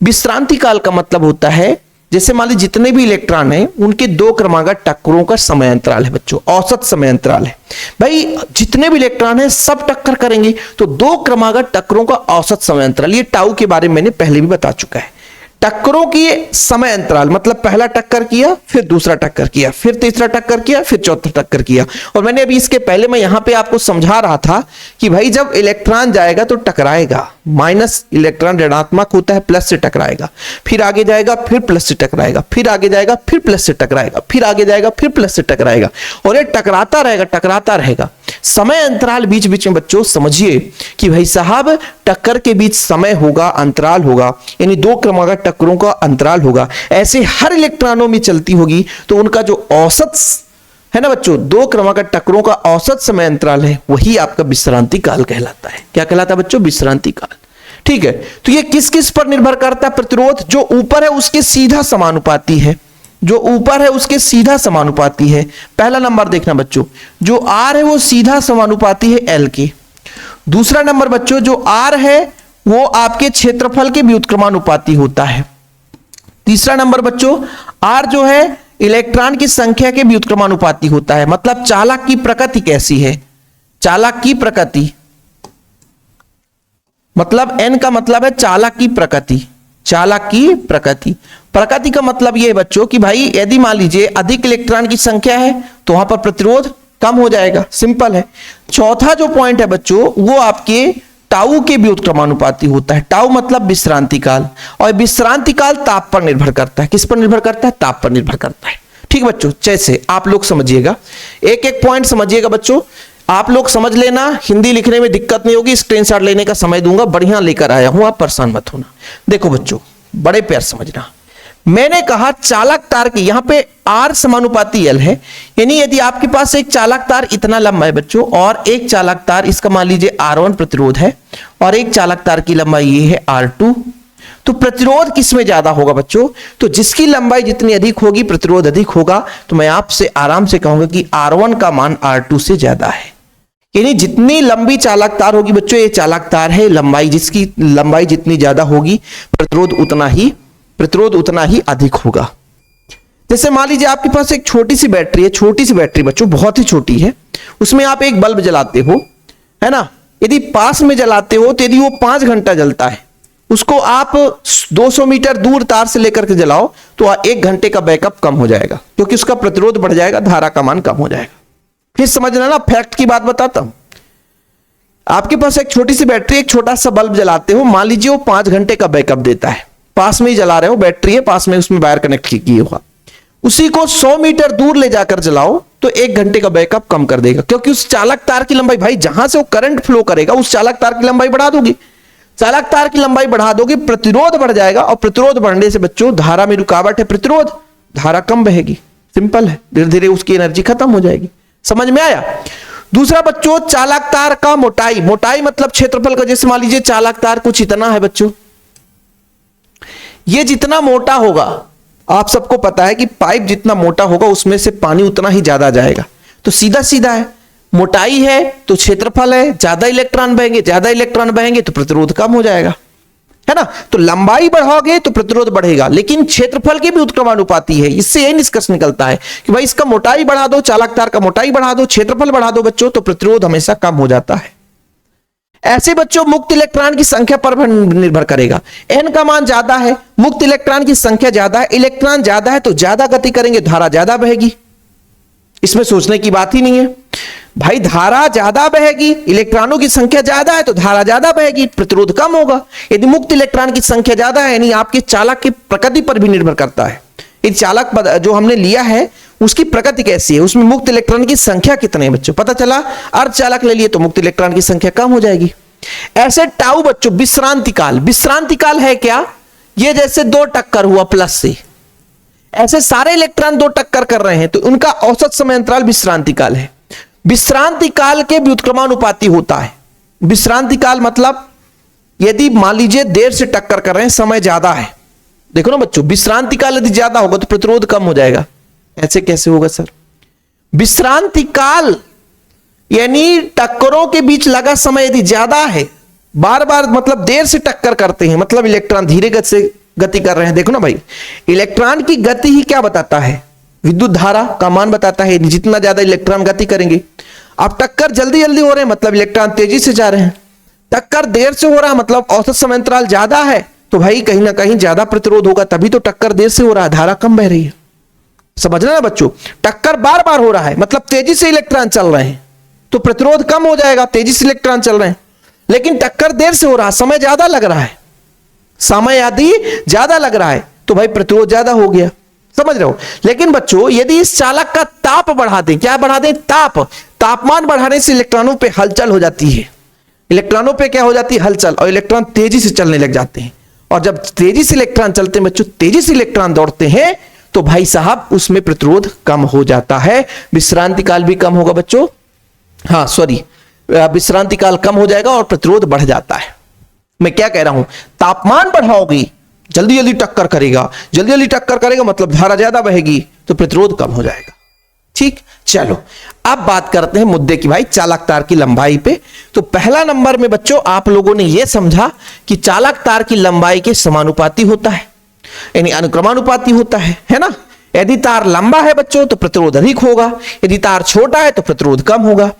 विश्रांति काल का मतलब होता है जैसे मान लीजिए जितने भी इलेक्ट्रॉन हैं उनके दो क्रमागत टक्करों का समय अंतराल है बच्चों, औसत समय अंतराल है। भाई जितने भी इलेक्ट्रॉन हैं सब टक्कर करेंगे, तो दो क्रमागत टक्करों का औसत समय अंतराल, ये टाउ के बारे में मैंने पहले भी बता चुका है। टक्करों की समय अंतराल मतलब पहला टक्कर किया, फिर दूसरा टक्कर किया, फिर तीसरा टक्कर किया, फिर चौथा टक्कर किया। और मैंने अभी इसके पहले मैं यहां पे आपको समझा रहा था कि भाई जब इलेक्ट्रॉन जाएगा तो टकराएगा, माइनस इलेक्ट्रॉन ऋणात्मक होता है, प्लस से टकराएगा, फिर आगे जाएगा, फिर प्लस से टकराएगा, फिर आगे जाएगा, फिर प्लस से टकराएगा, फिर आगे जाएगा, फिर प्लस से टकराएगा, और ये टकराता रहेगा। समय अंतराल बीच बीच में बच्चों समझिए कि भाई साहब टक्कर के बीच समय होगा, अंतराल होगा, यानी दो क्रमागत टक्करों का अंतराल होगा। ऐसे हर इलेक्ट्रॉनों में चलती होगी तो उनका जो औसत है ना बच्चों, दो क्रमागत टक्करों का औसत समय अंतराल है, वही आपका विश्रांति काल कहलाता है। क्या कहलाता है बच्चों, विश्रांति काल। ठीक है, तो ये किस किस पर निर्भर करता है, प्रतिरोध जो ऊपर है उसके सीधा समानुपाती है, जो ऊपर है उसके सीधा समानुपाती है। पहला नंबर देखना बच्चों, जो आर है वो सीधा समानुपाती है एल के। दूसरा नंबर बच्चों, जो आर है वो आपके क्षेत्रफल के व्युत्क्रमानुपाती होता है। तीसरा नंबर बच्चों, आर जो है इलेक्ट्रॉन की संख्या के व्युत्क्रमानुपाती होता है। मतलब चालक की प्रकृति कैसी है, चालक की प्रकृति, मतलब एन का मतलब है चालक की प्रकृति, चालक की प्रकृति। प्रकृति का मतलब यह है बच्चों कि भाई यदि मान लीजिए अधिक इलेक्ट्रॉन की संख्या है तो वहां पर प्रतिरोध कम हो जाएगा, सिंपल है। चौथा जो पॉइंट है बच्चों वो आपके टाउ के व्युत्क्रमानुपाती होता है। टाउ मतलब विश्रांति काल, और विश्रांति काल ताप पर निर्भर करता है। किस पर निर्भर करता है, ताप पर निर्भर करता है। ठीक बच्चों, जैसे आप लोग समझिएगा, एक एक पॉइंट समझिएगा बच्चों, आप लोग समझ लेना, हिंदी लिखने में दिक्कत नहीं होगी, स्क्रीनशॉट लेने का समय दूंगा, बढ़िया लेकर आया हूं, आप परेशान मत होना। देखो बच्चों, बड़े प्यार समझना, मैंने कहा चालक तार की, यहां पे आर समानुपाती एल है, यानी यदि आपके पास एक चालक तार इतना लंबा है बच्चों, और एक चालक तार इसका मान लीजिए R1 प्रतिरोध है, और एक चालक तार की लंबाई ये है R2, तो प्रतिरोध किसमें ज्यादा होगा बच्चों, तो जिसकी लंबाई जितनी अधिक होगी प्रतिरोध अधिक होगा। तो मैं आपसे आराम से कहूंगा कि R1 का मान R2 से ज्यादा है, यानी जितनी लंबी चालक तार होगी बच्चों, ये चालक तार है, लंबाई जिसकी लंबाई जितनी ज्यादा होगी प्रतिरोध उतना ही अधिक होगा। जैसे मान लीजिए आपके पास एक छोटी सी बैटरी है, छोटी सी बैटरी बच्चों, बहुत ही छोटी है, उसमें आप एक बल्ब जलाते हो, है ना, यदि पास में जलाते हो तो यदि वो 5 घंटा जलता है, उसको आप 200 मीटर दूर तार से लेकर के जलाओ तो 1 घंटे का बैकअप कम हो जाएगा, क्योंकि उसका प्रतिरोध बढ़ जाएगा, धारा का मान कम हो जाएगा। फिर समझना ना, फैक्ट की बात बताता हूं। आपके पास एक छोटी सी बैटरी, एक छोटा सा बल्ब जलाते हो, मान लीजिए वो 5 घंटे का बैकअप देता है, पास में ही जला रहे हो, बैटरी है पास में, उसमें वायर कनेक्ट किए हुआ, उसी को 100 मीटर दूर ले जाकर जलाओ तो 1 घंटे का बैकअप कम कर देगा, क्योंकि उस चालक तार की लंबाई, भाई जहां से वो करंट फ्लो करेगा उस चालक तार की लंबाई बढ़ा दोगी, चालक तार की लंबाई बढ़ा दोगे, प्रतिरोध बढ़ जाएगा, और प्रतिरोध बढ़ने से बच्चों धारा में रुकावट है, प्रतिरोध, धारा कम बहेगी, सिंपल है, धीरे धीरे उसकी एनर्जी खत्म हो जाएगी। समझ में आया? दूसरा बच्चों, चालक तार का मोटाई, मोटाई मतलब क्षेत्रफल का। जैसे मान लीजिए चालक तार कुछ इतना है बच्चों, ये जितना मोटा होगा, आप सबको पता है कि पाइप जितना मोटा होगा उसमें से पानी उतना ही ज्यादा जाएगा, तो सीधा सीधा है, मोटाई है तो क्षेत्रफल है, ज्यादा इलेक्ट्रॉन बहेंगे, ज्यादा इलेक्ट्रॉन बहेंगे तो प्रतिरोध कम हो जाएगा, है ना। तो लंबाई बढ़ाओगे तो प्रतिरोध बढ़ेगा, लेकिन क्षेत्रफल की भी उत्क्रमानुपाती है। इससे यही निष्कर्ष निकलता है कि भाई इसका मोटाई बढ़ा दो, चालक तार का मोटाई बढ़ा दो, क्षेत्रफल बढ़ा दो बच्चों, तो प्रतिरोध हमेशा कम हो जाता है। ऐसे बच्चों मुक्त इलेक्ट्रॉन की संख्या पर निर्भर करेगा। n का मान ज्यादा है, मुक्त इलेक्ट्रॉन की संख्या ज्यादा है, इलेक्ट्रॉन ज्यादा है तो ज्यादा गति करेंगे, धारा ज्यादा बहेगी, इसमें सोचने की बात ही नहीं है भाई। धारा ज्यादा बहेगी, इलेक्ट्रॉनों की संख्या ज्यादा है तो धारा ज्यादा बहेगी, प्रतिरोध कम होगा। यदि मुक्त इलेक्ट्रॉन की संख्या ज्यादा है, यानी आपके चालक की प्रकृति पर भी निर्भर करता है, यदि चालक जो हमने लिया है उसकी प्रकृति कैसी है, उसमें मुक्त इलेक्ट्रॉन की संख्या कितनी है बच्चों, पता चला अर्धचालक ले लिए तो मुक्त इलेक्ट्रॉन की संख्या कम हो जाएगी। ऐसे टाउ बच्चों विश्रांति काल, विश्रांति काल है क्या, ये जैसे 2 टक्कर हुआ प्लस से, ऐसे सारे इलेक्ट्रॉन 2 टक्कर कर रहे हैं तो उनका औसत समय अंतराल विश्रांति काल है। विश्रांति काल के व्युत्क्रमानुपाती होता है। विश्रांति काल मतलब यदि मान लीजिए देर से टक्कर कर रहे हैं, समय ज्यादा है, देखो ना बच्चों, विश्रांति काल यदि ज्यादा होगा तो प्रतिरोध कम हो जाएगा। ऐसे कैसे होगा सर? विश्रांति काल यानी टक्करों के बीच लगा समय यदि ज्यादा है, बार बार मतलब देर से टक्कर करते हैं, मतलब इलेक्ट्रॉन धीरे गति से गति कर रहे हैं। देखो ना भाई, इलेक्ट्रॉन की गति ही क्या बताता है, विद्युत धारा का मान बताता है। जितना ज्यादा इलेक्ट्रॉन गति करेंगे, अब टक्कर जल्दी जल्दी हो रहे हैं मतलब इलेक्ट्रॉन तेजी से जा रहे हैं, टक्कर देर से हो रहा है मतलब औसत समय अंतराल ज्यादा है, तो भाई कहीं ना कहीं ज्यादा प्रतिरोध होगा, तभी तो टक्कर देर से हो रहा है, धारा कम बह रही है। समझना ना बच्चों, टक्कर बार बार हो रहा है मतलब तेजी से इलेक्ट्रॉन चल रहे हैं तो प्रतिरोध कम हो जाएगा, तेजी से इलेक्ट्रॉन चल रहे हैं। लेकिन टक्कर देर से हो रहा है, समय ज्यादा लग रहा है, समय आदि ज्यादा लग रहा है तो भाई प्रतिरोध ज्यादा हो गया। समझ रहे हो? लेकिन बच्चों यदि इस चालक का ताप बढ़ा दें, क्या बढ़ा दें? ताप, तापमान बढ़ाने से इलेक्ट्रॉनों पे हलचल हो जाती है, इलेक्ट्रॉनों पे क्या हो जाती है? हलचल, और इलेक्ट्रॉन तेजी से चलने लग जाते हैं। और जब तेजी से इलेक्ट्रॉन चलते हैं बच्चों, तेजी से इलेक्ट्रॉन दौड़ते हैं तो भाई साहब उसमें प्रतिरोध कम हो जाता है, विश्रांति काल भी कम होगा बच्चों, हाँ सॉरी, विश्रांति काल कम हो जाएगा और प्रतिरोध बढ़ जाता है। मैं क्या कह रहा हूं, तापमान बढ़ाओगी जल्दी जल्दी टक्कर करेगा, जल्दी जल्दी टक्कर करेगा मतलब धारा ज्यादा बहेगी तो प्रतिरोध कम हो जाएगा। ठीक, चलो अब बात करते हैं मुद्दे की भाई चालक तार की लंबाई पे। तो पहला नंबर में बच्चों आप लोगों ने यह समझा कि चालक तार की लंबाई के समानुपाती होता है, यानी अनुक्रमानुपाती होता है ना। यदि तार लंबा है बच्चों तो प्रतिरोध अधिक होगा, यदि तार छोटा है तो प्रतिरोध कम होगा।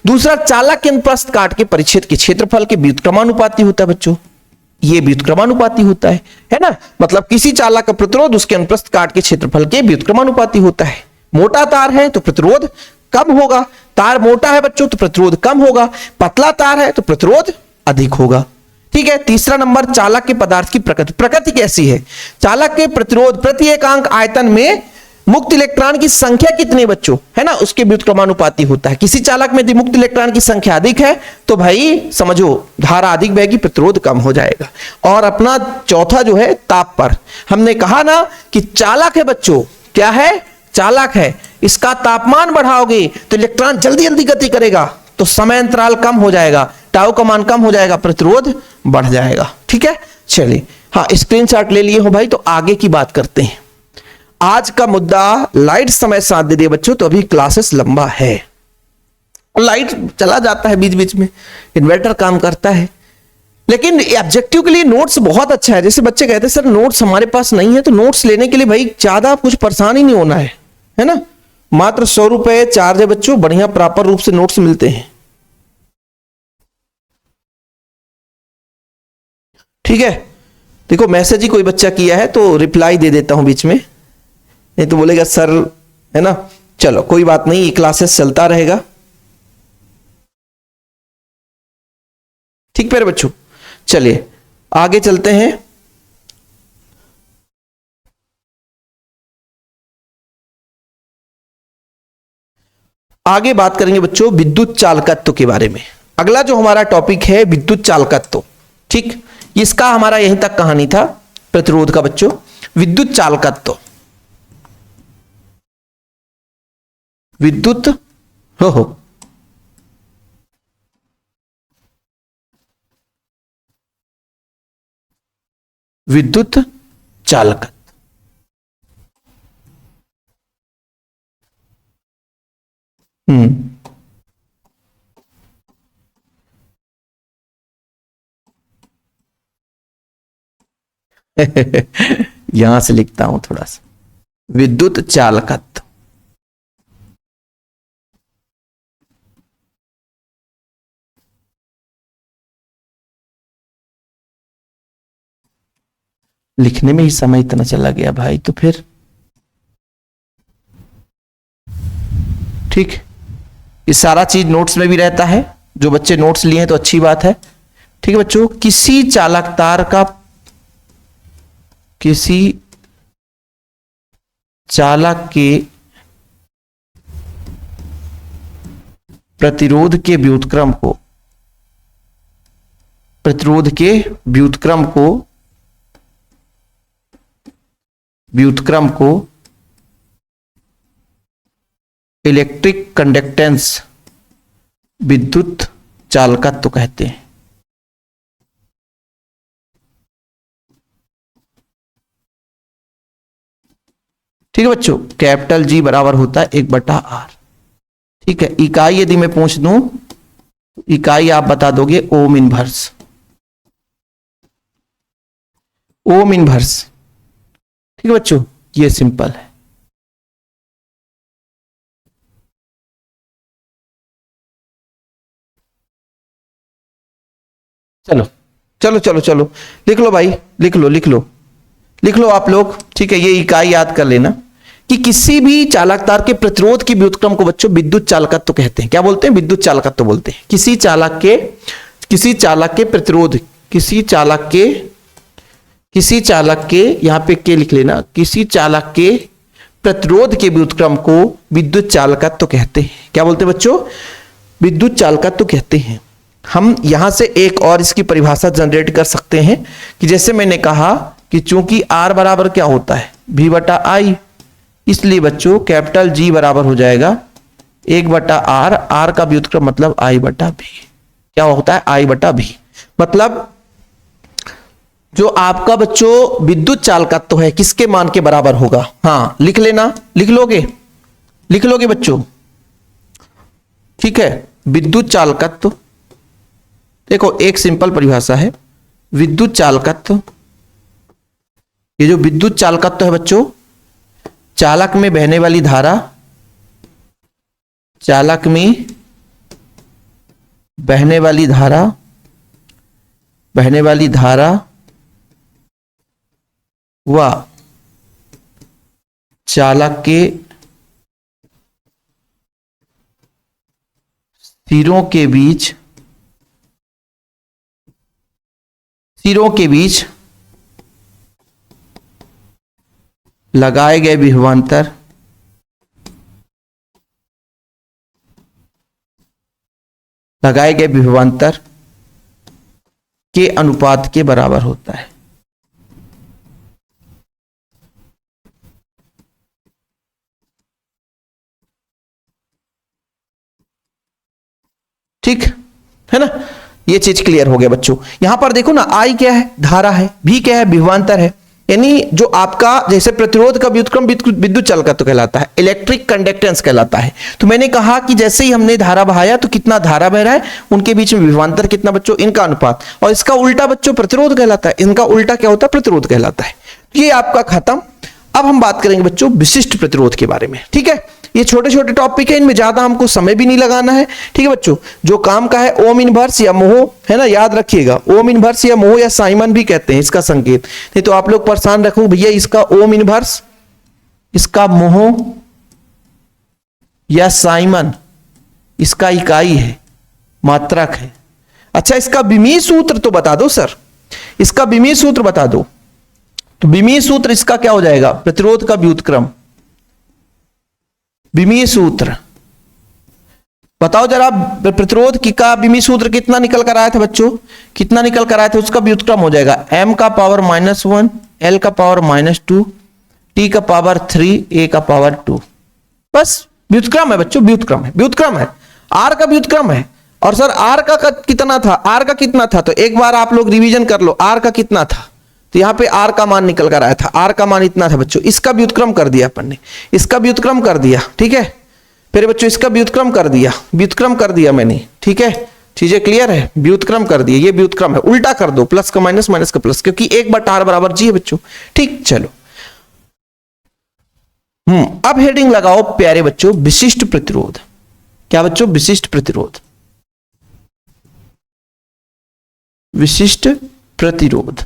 दूसरा, चालक के अनुप्रस्थ काट के परिच्छेद के क्षेत्रफल के व्युत्क्रमानुपाती होता है बच्चों, ये व्युत्क्रमानुपाती होता है ना। मतलब किसी चालक का प्रतिरोध उसके अनुप्रस्थ काट के क्षेत्रफल के व्युत्क्रमानुपाती होता है। मोटा तार है तो प्रतिरोध कम होगा, तार मोटा है बच्चों तो प्रतिरोध कम होगा, पतला तार है तो प्रतिरोध अधिक होगा। ठीक है। तीसरा नंबर, चालक के पदार्थ की प्रकृति। प्रकृति कैसी है? चालक के प्रतिरोध प्रति एकांक आयतन में मुक्त इलेक्ट्रॉन की संख्या कितनी बच्चों, है ना, उसके व्युत्क्रमानुपाती होता है। किसी चालक में यदि मुक्त इलेक्ट्रॉन की संख्या अधिक है तो भाई समझो धारा अधिक बहेगी, प्रतिरोध कम हो जाएगा। और अपना चौथा जो है ताप पर, हमने कहा ना कि चालक है बच्चों, क्या है? चालक है, इसका तापमान बढ़ाओगे तो इलेक्ट्रॉन जल्दी जल्दी गति करेगा तो समय अंतराल कम हो जाएगा, टाउ का मान कम हो जाएगा, प्रतिरोध बढ़ जाएगा। ठीक है, चलिए हाँ स्क्रीनशॉट ले लिए हो भाई, तो आगे की बात करते हैं। आज का मुद्दा लाइट समय साथ दे दिए बच्चों, तो अभी क्लासेस लंबा है, लाइट चला जाता है बीच बीच में, इन्वर्टर काम करता है, लेकिन ऑब्जेक्टिव के लिए नोट्स बहुत अच्छा है। जैसे बच्चे कहते हैं सर नोट्स हमारे पास नहीं है, तो नोट्स लेने के लिए भाई ज्यादा कुछ परेशान ही नहीं होना है ना। मात्र 100 रुपए चार्ज है बच्चों, बढ़िया प्रॉपर रूप से नोट्स मिलते हैं। ठीक है, देखो मैसेज ही कोई बच्चा किया है तो रिप्लाई दे देता हूं बीच में, नहीं तो बोलेगा सर, है ना। चलो कोई बात नहीं, ये क्लासेस चलता रहेगा। ठीक है बच्चों, चलिए आगे चलते हैं। आगे बात करेंगे बच्चों विद्युत चालकत्व के बारे में। अगला जो हमारा टॉपिक है विद्युत चालकत्व। ठीक, इसका हमारा यहीं तक कहानी था प्रतिरोध का बच्चों। विद्युत चालकत्व, विद्युत हो विद्युत चालकत्व। यहां से लिखता हूं थोड़ा सा, विद्युत चालकत्व। लिखने में ही समय इतना चला गया भाई, तो फिर ठीक, ये सारा चीज नोट्स में भी रहता है। जो बच्चे नोट्स लिए हैं तो अच्छी बात है। ठीक है बच्चों, किसी चालक तार का, किसी चालक के प्रतिरोध के व्युत्क्रम को, प्रतिरोध के व्युत्क्रम को, व्युत्क्रम को इलेक्ट्रिक कंडक्टेंस विद्युत चालकत्व कहते हैं। ठीक है बच्चों, कैपिटल जी बराबर होता है 1/r। ठीक है, इकाई यदि मैं पूछ दूं, इकाई आप बता दोगे ओम इनवर्स, ओम इनवर्स। ठीक है बच्चों, ये सिंपल है। चलो चलो चलो चलो, लिख लो भाई, लिख लो लिख लो लिख लो आप लोग। ठीक है, ये इकाई याद कर लेना कि किसी भी चालक तार के प्रतिरोध के व्युत्क्रम को बच्चों विद्युत चालकत्व कहते हैं। क्या बोलते हैं? विद्युत चालकत्व बोलते हैं। किसी चालक के प्रतिरोध, किसी चालक के यहां पे के लिख लेना, किसी चालक के प्रतिरोध के व्युत्क्रम को विद्युत चालकत्व कहते हैं। क्या बोलते हैं बच्चों? विद्युत चालकत्व कहते हैं। हम यहां से एक और इसकी परिभाषा जनरेट कर सकते हैं कि जैसे मैंने कहा कि चूंकि R बराबर क्या होता है? V/I, इसलिए बच्चों कैपिटल G बराबर हो जाएगा 1/R। R का व्युत्क्रम मतलब I/V। क्या होता है? I/V। मतलब जो आपका बच्चों विद्युत चालकत्व है किसके मान के बराबर होगा? हाँ लिख लेना, लिख लोगे बच्चों। ठीक है, विद्युत चालकत्व, देखो एक सिंपल परिभाषा है विद्युत चालकत्व। ये जो विद्युत चालकत्व है बच्चों, चालक में बहने वाली धारा, चालक में बहने वाली धारा व चालक के सिरों के बीच लगाए गए विभवांतर के अनुपात के बराबर होता है। ठीक है ना, ये चीज क्लियर हो गया बच्चों। यहां पर देखो ना, I क्या है? धारा है, V क्या है? विभवांतर है। यानी जो आपका जैसे प्रतिरोध का व्युत्क्रम विद्युत चालकत्व कहलाता है, इलेक्ट्रिक कंडक्टेंस कहलाता है। तो मैंने कहा कि जैसे ही हमने धारा बहाया तो कितना धारा बह रहा है, उनके बीच में विभवांतर कितना बच्चों, इनका अनुपात, और इसका उल्टा बच्चों प्रतिरोध कहलाता है, इनका उल्टा क्या होता है, प्रतिरोध कहलाता है। ये आपका खत्म। अब हम बात करेंगे बच्चों विशिष्ट प्रतिरोध के बारे में, ठीक है। ये छोटे छोटे टॉपिक है, इनमें ज्यादा हमको समय भी नहीं लगाना है, ठीक है बच्चों। जो काम का है ओम इनवर्स या मोह, है ना, याद रखिएगा। ओम इनवर्स या मोह या साइमन भी कहते हैं इसका संकेत, नहीं तो आप लोग परेशान रखो भैया इसका ओम इनवर्स, इसका मोह या साइमन, इसका इकाई है, मात्रक है। अच्छा, इसका विमीय सूत्र तो बता दो सर, इसका विमीय सूत्र बता दो। तो विमीय सूत्र इसका क्या हो जाएगा, प्रतिरोध का व्युत्क्रम। विमीय सूत्र बताओ जरा, प्रतिरोध की का विमीय सूत्र कितना निकल कर आया था बच्चों, कितना निकल कर आया था, उसका व्युत्क्रम हो जाएगा m का पावर -1, l का पावर -2, t का पावर 3, a का पावर 2। बस व्युत्क्रम है बच्चों, व्युत्क्रम है, व्युत्क्रम है, r का व्युत्क्रम है। और सर r का कितना था, r का कितना था, तो एक बार आप लोग रिवीजन कर लो, r का कितना था। तो यहां पे r का मान निकल कर आया था, r का मान इतना था बच्चों। इसका व्युत्क्रम कर दिया अपन ने, इसका व्युत्क्रम कर दिया, ठीक है। फिर बच्चों इसका व्युत्क्रम कर दिया, व्युत्क्रम कर दिया मैंने, ठीक है। चीजें क्लियर है, व्युत्क्रम कर दिया, ये व्युत्क्रम है, उल्टा कर दो, प्लस का माइनस, माइनस का प्लस, क्योंकि 1/r बराबर g है बच्चों, ठीक। चलो अब हेडिंग लगाओ प्यारे बच्चों, विशिष्ट प्रतिरोध। क्या बच्चों, विशिष्ट प्रतिरोध, विशिष्ट प्रतिरोध।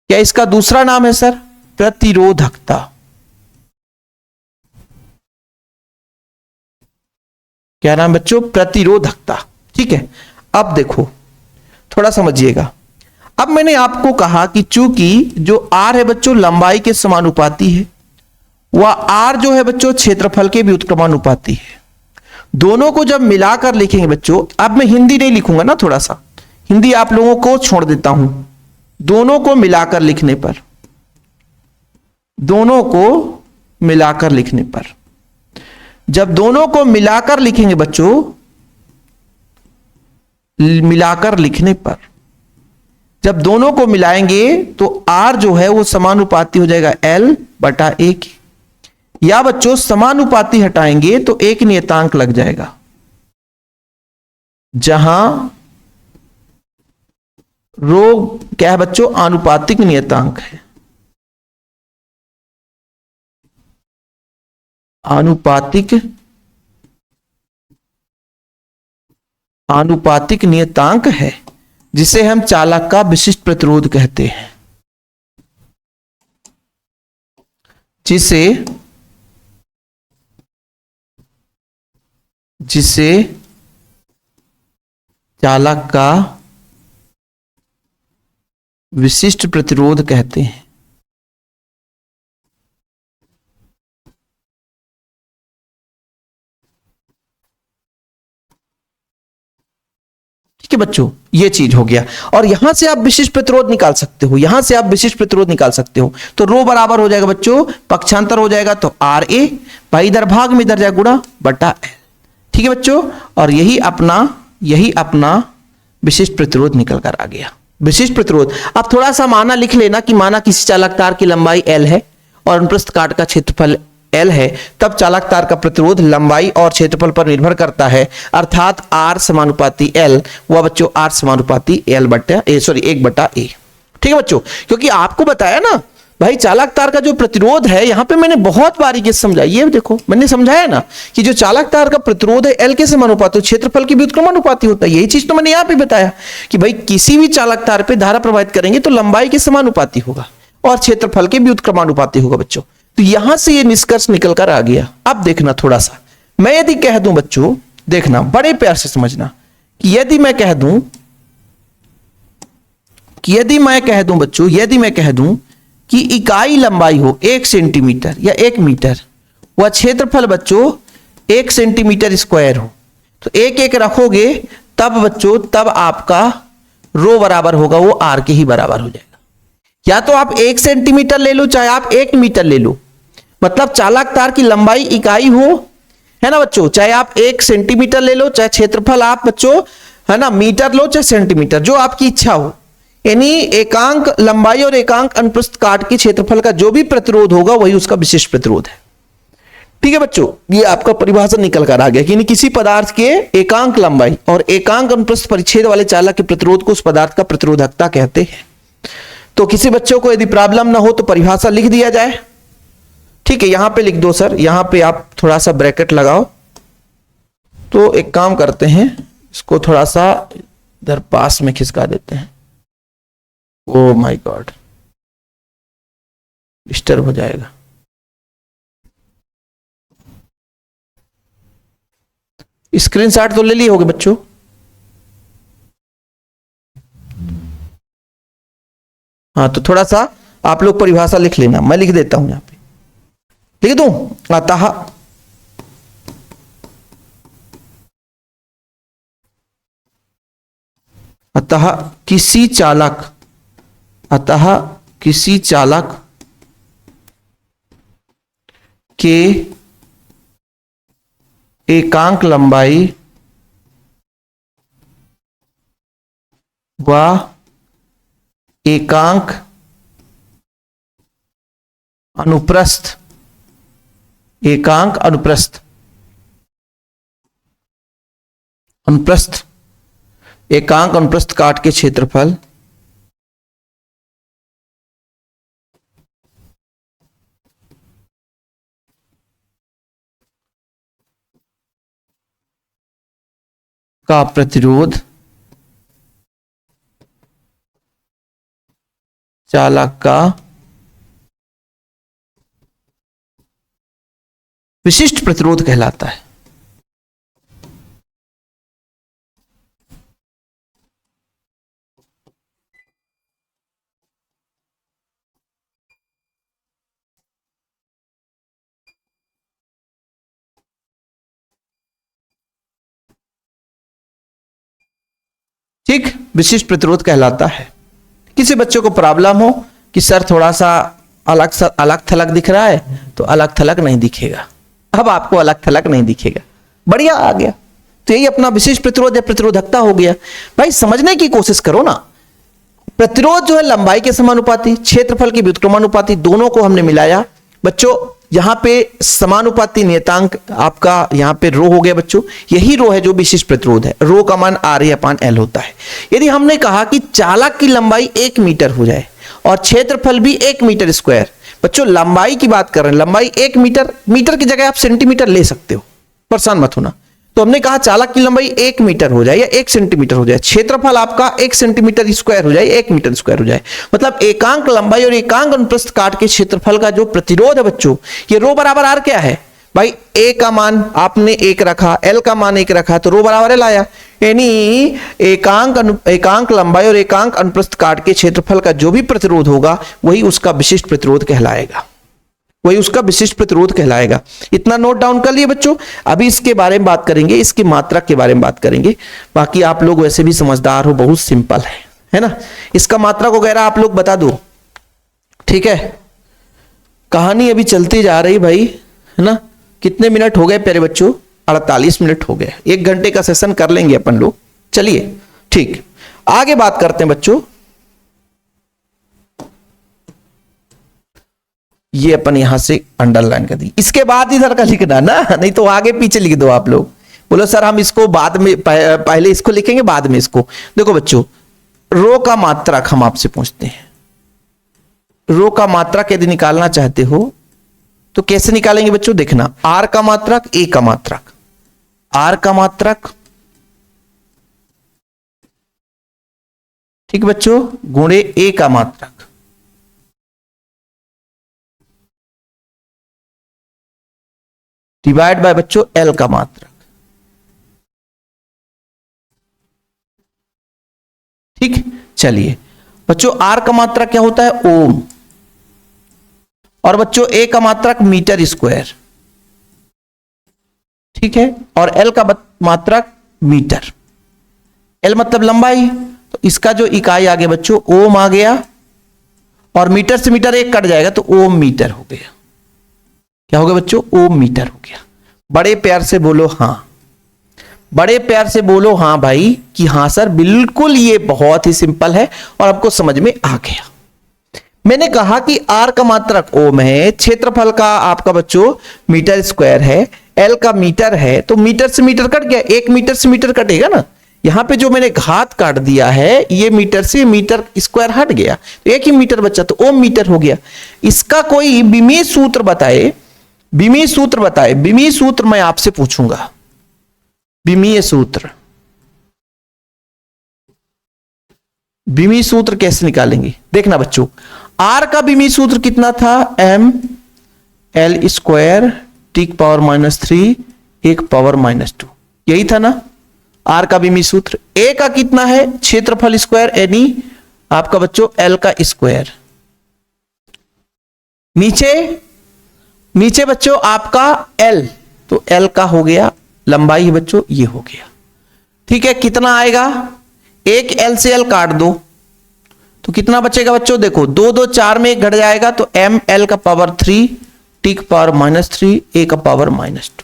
क्या इसका दूसरा नाम है सर, प्रतिरोधकता। क्या नाम बच्चों, प्रतिरोधकता, ठीक है। अब देखो थोड़ा समझिएगा। अब मैंने आपको कहा कि चूंकि जो r है बच्चों लंबाई के समानुपाती है, वह r जो है बच्चों क्षेत्रफल के व्युत्क्रमानुपाती है। दोनों को जब मिलाकर लिखेंगे बच्चों, अब मैं हिंदी नहीं लिखूंगा ना, थोड़ा सा हिंदी आप लोगों को छोड़ देता हूं। दोनों को मिलाकर लिखने पर, दोनों को मिलाकर लिखने पर, जब दोनों को मिलाकर लिखेंगे बच्चों, मिलाकर लिखने पर जब दोनों को मिलाएंगे तो r जो है वो समानुपाती हो जाएगा l/a की, या बच्चों समानुपाती हटाएंगे तो एक नियतांक लग जाएगा, जहां रो क्या है बच्चों, आनुपातिक नियतांक है। आनुपातिक नियतांक है, जिसे हम चालक का विशिष्ट प्रतिरोध कहते हैं, जिसे चालक का विशिष्ट प्रतिरोध कहते हैं। ठीक है बच्चों, ये चीज हो गया। और यहां से आप विशिष्ट प्रतिरोध निकाल सकते हो, यहां से आप विशिष्ट प्रतिरोध निकाल सकते हो। तो रो बराबर हो जाएगा बच्चों, पक्षांतर हो जाएगा तो RA, भाई इधर भाग में इधर जाए गुणा बटा L, ठीक है बच्चों। और यही अपना विशिष्ट प्रतिरोध निकल कर आ गया, विशिष्ट प्रतिरोध। अब थोड़ा सा माना लिख लेना कि माना किसी चालक तार की लंबाई L है और अनुप्रस्थ काट का क्षेत्रफल L है, तब चालक तार का प्रतिरोध लंबाई और क्षेत्रफल पर निर्भर करता है, अर्थात R समानुपाती L, वह बच्चों R समानुपाती L/A, सॉरी 1/A, ठीक है बच्चों। क्योंकि आपको बताया ना भाई, चालक तार का जो प्रतिरोध है, यहां पे मैंने बहुत बारीकी से समझाया, ये देखो मैंने समझाया ना कि जो चालक तार का प्रतिरोध है L के समानुपाती, क्षेत्रफल के व्युत्क्रमानुपाती होता है। यही चीज तो मैंने यहां पे बताया कि भाई किसी भी चालक तार पे धारा प्रवाहित करेंगे तो लंबाई के समानुपाती होगा और क्षेत्रफल के व्युत्क्रमानुपाती होगा बच्चों। तो यहां से ये निष्कर्ष निकल कर आ गया। अब देखना थोड़ा सा, मैं यदि कह दूं बच्चों, देखना बड़े प्यार से समझना, कि यदि मैं कह दूं बच्चों, यदि मैं कह दूं कि इकाई लंबाई हो 1 सेंटीमीटर या 1 मीटर, वह क्षेत्रफल बच्चों 1 सेंटीमीटर स्क्वायर हो, तो एक एक रखोगे तब बच्चों, तब आपका रो बराबर होगा वो R के ही बराबर हो जाएगा। या तो आप 1 सेंटीमीटर ले लो, चाहे आप 1 मीटर ले लो, मतलब चालक तार की लंबाई इकाई हो, है ना बच्चों। चाहे आप 1 सेंटीमीटर ले लो, चाहे क्षेत्रफल आप बच्चों है ना मीटर लो, चाहे सेंटीमीटर, जो आपकी इच्छा हो, यानी एकांक लंबाई और एकांक अनुप्रस्थ काट के क्षेत्रफल का जो भी प्रतिरोध होगा वही उसका विशिष्ट प्रतिरोध है। ठीक है बच्चों, ये आपका परिभाषा निकल कर आ गया कि किसी पदार्थ के एकांक लंबाई और एकांक अनुप्रस्थ परिच्छेद वाले चालक के प्रतिरोध को उस पदार्थ का प्रतिरोधकता कहते हैं। तो किसी बच्चों को यदि प्रॉब्लम ना हो तो परिभाषा लिख दिया जाए। ठीक है, यहां पे लिख दो सर, यहां पे आप थोड़ा सा ब्रैकेट लगाओ। तो एक काम करते हैं, इसको थोड़ा सा इधर पास में खिसका देते हैं। ओ माय गॉड, डिस्टर्ब हो जाएगा। स्क्रीनशॉट तो ले लिए होगे बच्चों? हाँ, तो थोड़ा सा आप लोग परिभाषा लिख लेना, मैं लिख देता हूं यहां पे, लिख दूं। अतः किसी चालक के एकांक लंबाई व एकांक अनुप्रस्थ एकांक अनुप्रस्थ काट के क्षेत्रफल का प्रतिरोध चालक का विशिष्ट प्रतिरोध कहलाता है। ठीक, विशिष्ट प्रतिरोध कहलाता है। किसी बच्चों को प्रॉब्लम हो कि सर थोड़ा सा अलग थलग दिख रहा है, तो अलग थलग नहीं दिखेगा। अब आपको अलग थलग नहीं दिखेगा, बढ़िया आ गया। तो यही अपना विशिष्ट प्रतिरोध या प्रतिरोधकता हो गया। भाई समझने की कोशिश करो ना, प्रतिरोध जो है लंबाई के समानुपाती, क्षेत्रफल के व्युत्क्रमानुपाती, दोनों को हमने मिलाया। बच्चों यहां पे समानुपाती नियतांक आपका यहां पे रो हो गया बच्चों, यही रो है जो विशिष्ट प्रतिरोध है। रो का मान RA/L होता है। यदि हमने कहा कि चालक की लंबाई 1 मीटर हो जाए और क्षेत्रफल भी 1 मीटर स्क्वायर, बच्चों लंबाई की बात कर रहे हैं, लंबाई 1 मीटर, मीटर की जगह आप सेंटीमीटर ले सकते हो, परेशान मत होना। तो हमने कहा चालक की लंबाई 1 मीटर हो जाए या 1 सेंटीमीटर हो जाए, क्षेत्रफल आपका 1 सेंटीमीटर स्क्वायर हो जाए, 1 मीटर स्क्वायर हो जाए, मतलब एकांक लंबाई और एकांक अनुप्रस्थ काट के क्षेत्रफल का जो प्रतिरोध है बच्चों, ये रो बराबर आर क्या है भाई, ए का मान आपने 1 रखा, एल का मान 1 रखा, तो रो बराबर एल आया। यानी एकांक लंबाई और एकांक अनुप्रस्थ काट के क्षेत्रफल का जो भी प्रतिरोध होगा वही उसका विशिष्ट प्रतिरोध कहलाएगा, वही उसका विशिष्ट प्रतिरोध कहलाएगा। इतना नोट डाउन कर लिए बच्चों। अभी इसके बारे में बात करेंगे, इसकी मात्रक के बारे में बात करेंगे। बाकी आप लोग वैसे भी समझदार हो, बहुत सिंपल है ना। इसका मात्रक वगैरह आप लोग बता दो, ठीक है। कहानी अभी चलती जा रही भाई, है ना। कितने मिनट हो गए प्यारे बच्चों? 48 मिनट हो गए। 1 घंटे का सेशन कर लेंगे अपन लोग। चलिए ठीक, आगे बात करते हैं बच्चों। ये अपन यहां से अंडरलाइन कर दी, इसके बाद इधर का लिखना ना, नहीं तो आगे पीछे लिख दो आप लोग। बोलो सर हम इसको बाद में, पहले इसको लिखेंगे बाद में इसको। देखो बच्चों, रो का मात्रक हम आपसे पूछते हैं। रो का मात्रक यदि निकालना चाहते हो तो कैसे निकालेंगे बच्चों? देखना, आर का मात्रक, ए का मात्रक, आर का मात्रक, ठीक बच्चों, गुणे ए का मात्रक, डिवाइड बाय बच्चों एल का मात्रक। ठीक, चलिए बच्चों, आर का मात्रक क्या होता है? ओम। और बच्चों ए का मात्रक मीटर स्क्वायर, ठीक है। और एल का मात्रक मीटर। एल मतलब लंबाई, तो इसका जो इकाई आ गया बच्चों ओम आ गया, और मीटर से मीटर 1 कट जाएगा तो ओम मीटर हो गया। क्या हो गया बच्चों? ओम मीटर हो गया। बड़े प्यार से बोलो हाँ। बड़े प्यार से बोलो हाँ भाई कि हाँ सर बिल्कुल ये बहुत ही सिंपल है और आपको समझ में आ गया। मैंने कहा कि आर का मात्रक ओम है, क्षेत्रफल का आपका बच्चों मीटर स्क्वायर है, एल का मीटर है, तो मीटर से मीटर कट गया, 1 मीटर से मीटर कटेगा ना। यहां पे जो मैंने घात काट दिया है ये मीटर से मीटर स्क्वायर हट गया, तो 1 ही मीटर बचा, तो ओम मीटर हो गया। इसका कोई बिमीय सूत्र बताए, बिमीय सूत्र बताए, बिमीय सूत्र मैं आपसे पूछूंगा, बिमीय सूत्र, बिमीय सूत्र कैसे निकालेंगे देखना बच्चों। आर का बिमीय सूत्र कितना था, M L square T power -3 1 power -2, यही था ना आर का बिमीय सूत्र। ए का कितना है, क्षेत्रफल स्क्वायर यानी आपका बच्चों एल का स्क्वायर, नीचे नीचे बच्चों आपका एल, तो एल का हो गया लंबाई है बच्चों, ये हो गया। ठीक है, कितना आएगा, एक एल से एल काट दो तो कितना बचेगा बच्चों, देखो 2 2 4 में एक घट जाएगा, तो एम एल का पावर 3 टी का पावर -3 ए का पावर -2,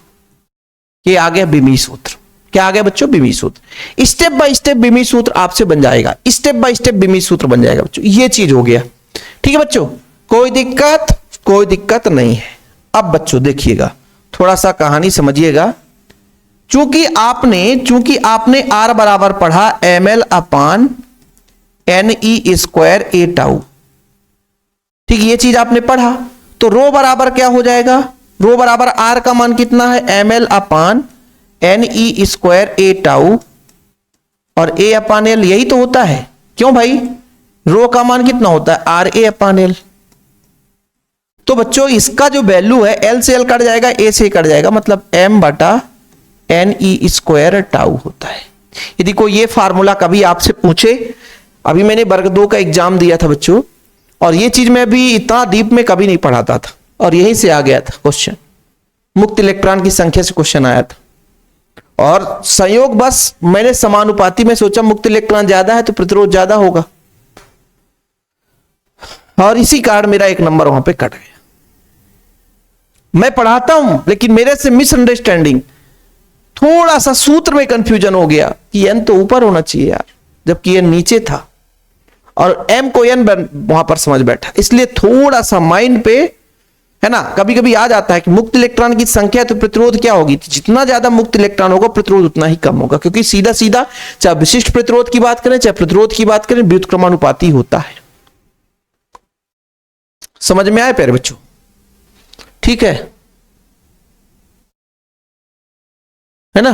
ये आ गया बिमीय सूत्र। क्या आ गया बच्चों, बिमीय सूत्र। स्टेप बाय स्टेप बिमीय सूत्र आपसे बन जाएगा, स्टेप बाय स्टेप बिमीय सूत्र बन जाएगा बच्चों, ये चीज हो गया। ठीक है बच्चों, कोई दिक्कत नहीं है। अब बच्चों देखिएगा, थोड़ा सा कहानी समझिएगा। चूंकि आपने आर बराबर पढ़ा ml अपान NE स्क्वायर ए टाउ, ठीक, ये चीज आपने पढ़ा, तो रो बराबर क्या हो जाएगा, रो बराबर आर का मान कितना है, ml अपान NE स्क्वायर ए टाउ और ए अपान एल, यही तो होता है। क्यों भाई, रो का मान कितना होता है, आर ए अपान एल। तो बच्चों इसका जो वैल्यू है, एल से एल कट जाएगा, ए से कट जाएगा, मतलब m बटा NE स्क्वायर टाउ होता है। यदि कोई ये फार्मूला कभी आपसे पूछे, अभी मैंने वर्ग 2 का एग्जाम दिया था बच्चों, और ये चीज मैं भी इतना डीप में कभी नहीं पढ़ाता था, और यहीं से आ गया था क्वेश्चन, मुक्त इलेक्ट्रॉन की संख्या से क्वेश्चन आया था, और संयोग बस मैंने समानुपाती में सोचा मुक्त इलेक्ट्रॉन ज्यादा है तो प्रतिरोध ज्यादा होगा, और इसी कारण मेरा 1 नंबर वहां पे कट गया। मैं पढ़ाता हूं लेकिन मेरे से मिसअंडरस्टैंडिंग, थोड़ा सा सूत्र में कंफ्यूजन हो गया कि एन तो ऊपर होना चाहिए यार, जबकि एन नीचे था, और एम को एन वहां पर समझ बैठा, इसलिए थोड़ा सा माइंड पे है ना कभी कभी आ जाता है कि मुक्त इलेक्ट्रॉन की संख्या तो प्रतिरोध क्या होगी, तो जितना ज्यादा मुक्त इलेक्ट्रॉन होगा प्रतिरोध उतना ही कम होगा, क्योंकि सीधा सीधा चाहे विशिष्ट प्रतिरोध की बात करें चाहे प्रतिरोध की बात करें, व्युत्क्रमानुपाती होता है। समझ में आए प्यारे बच्चों, ठीक है ना।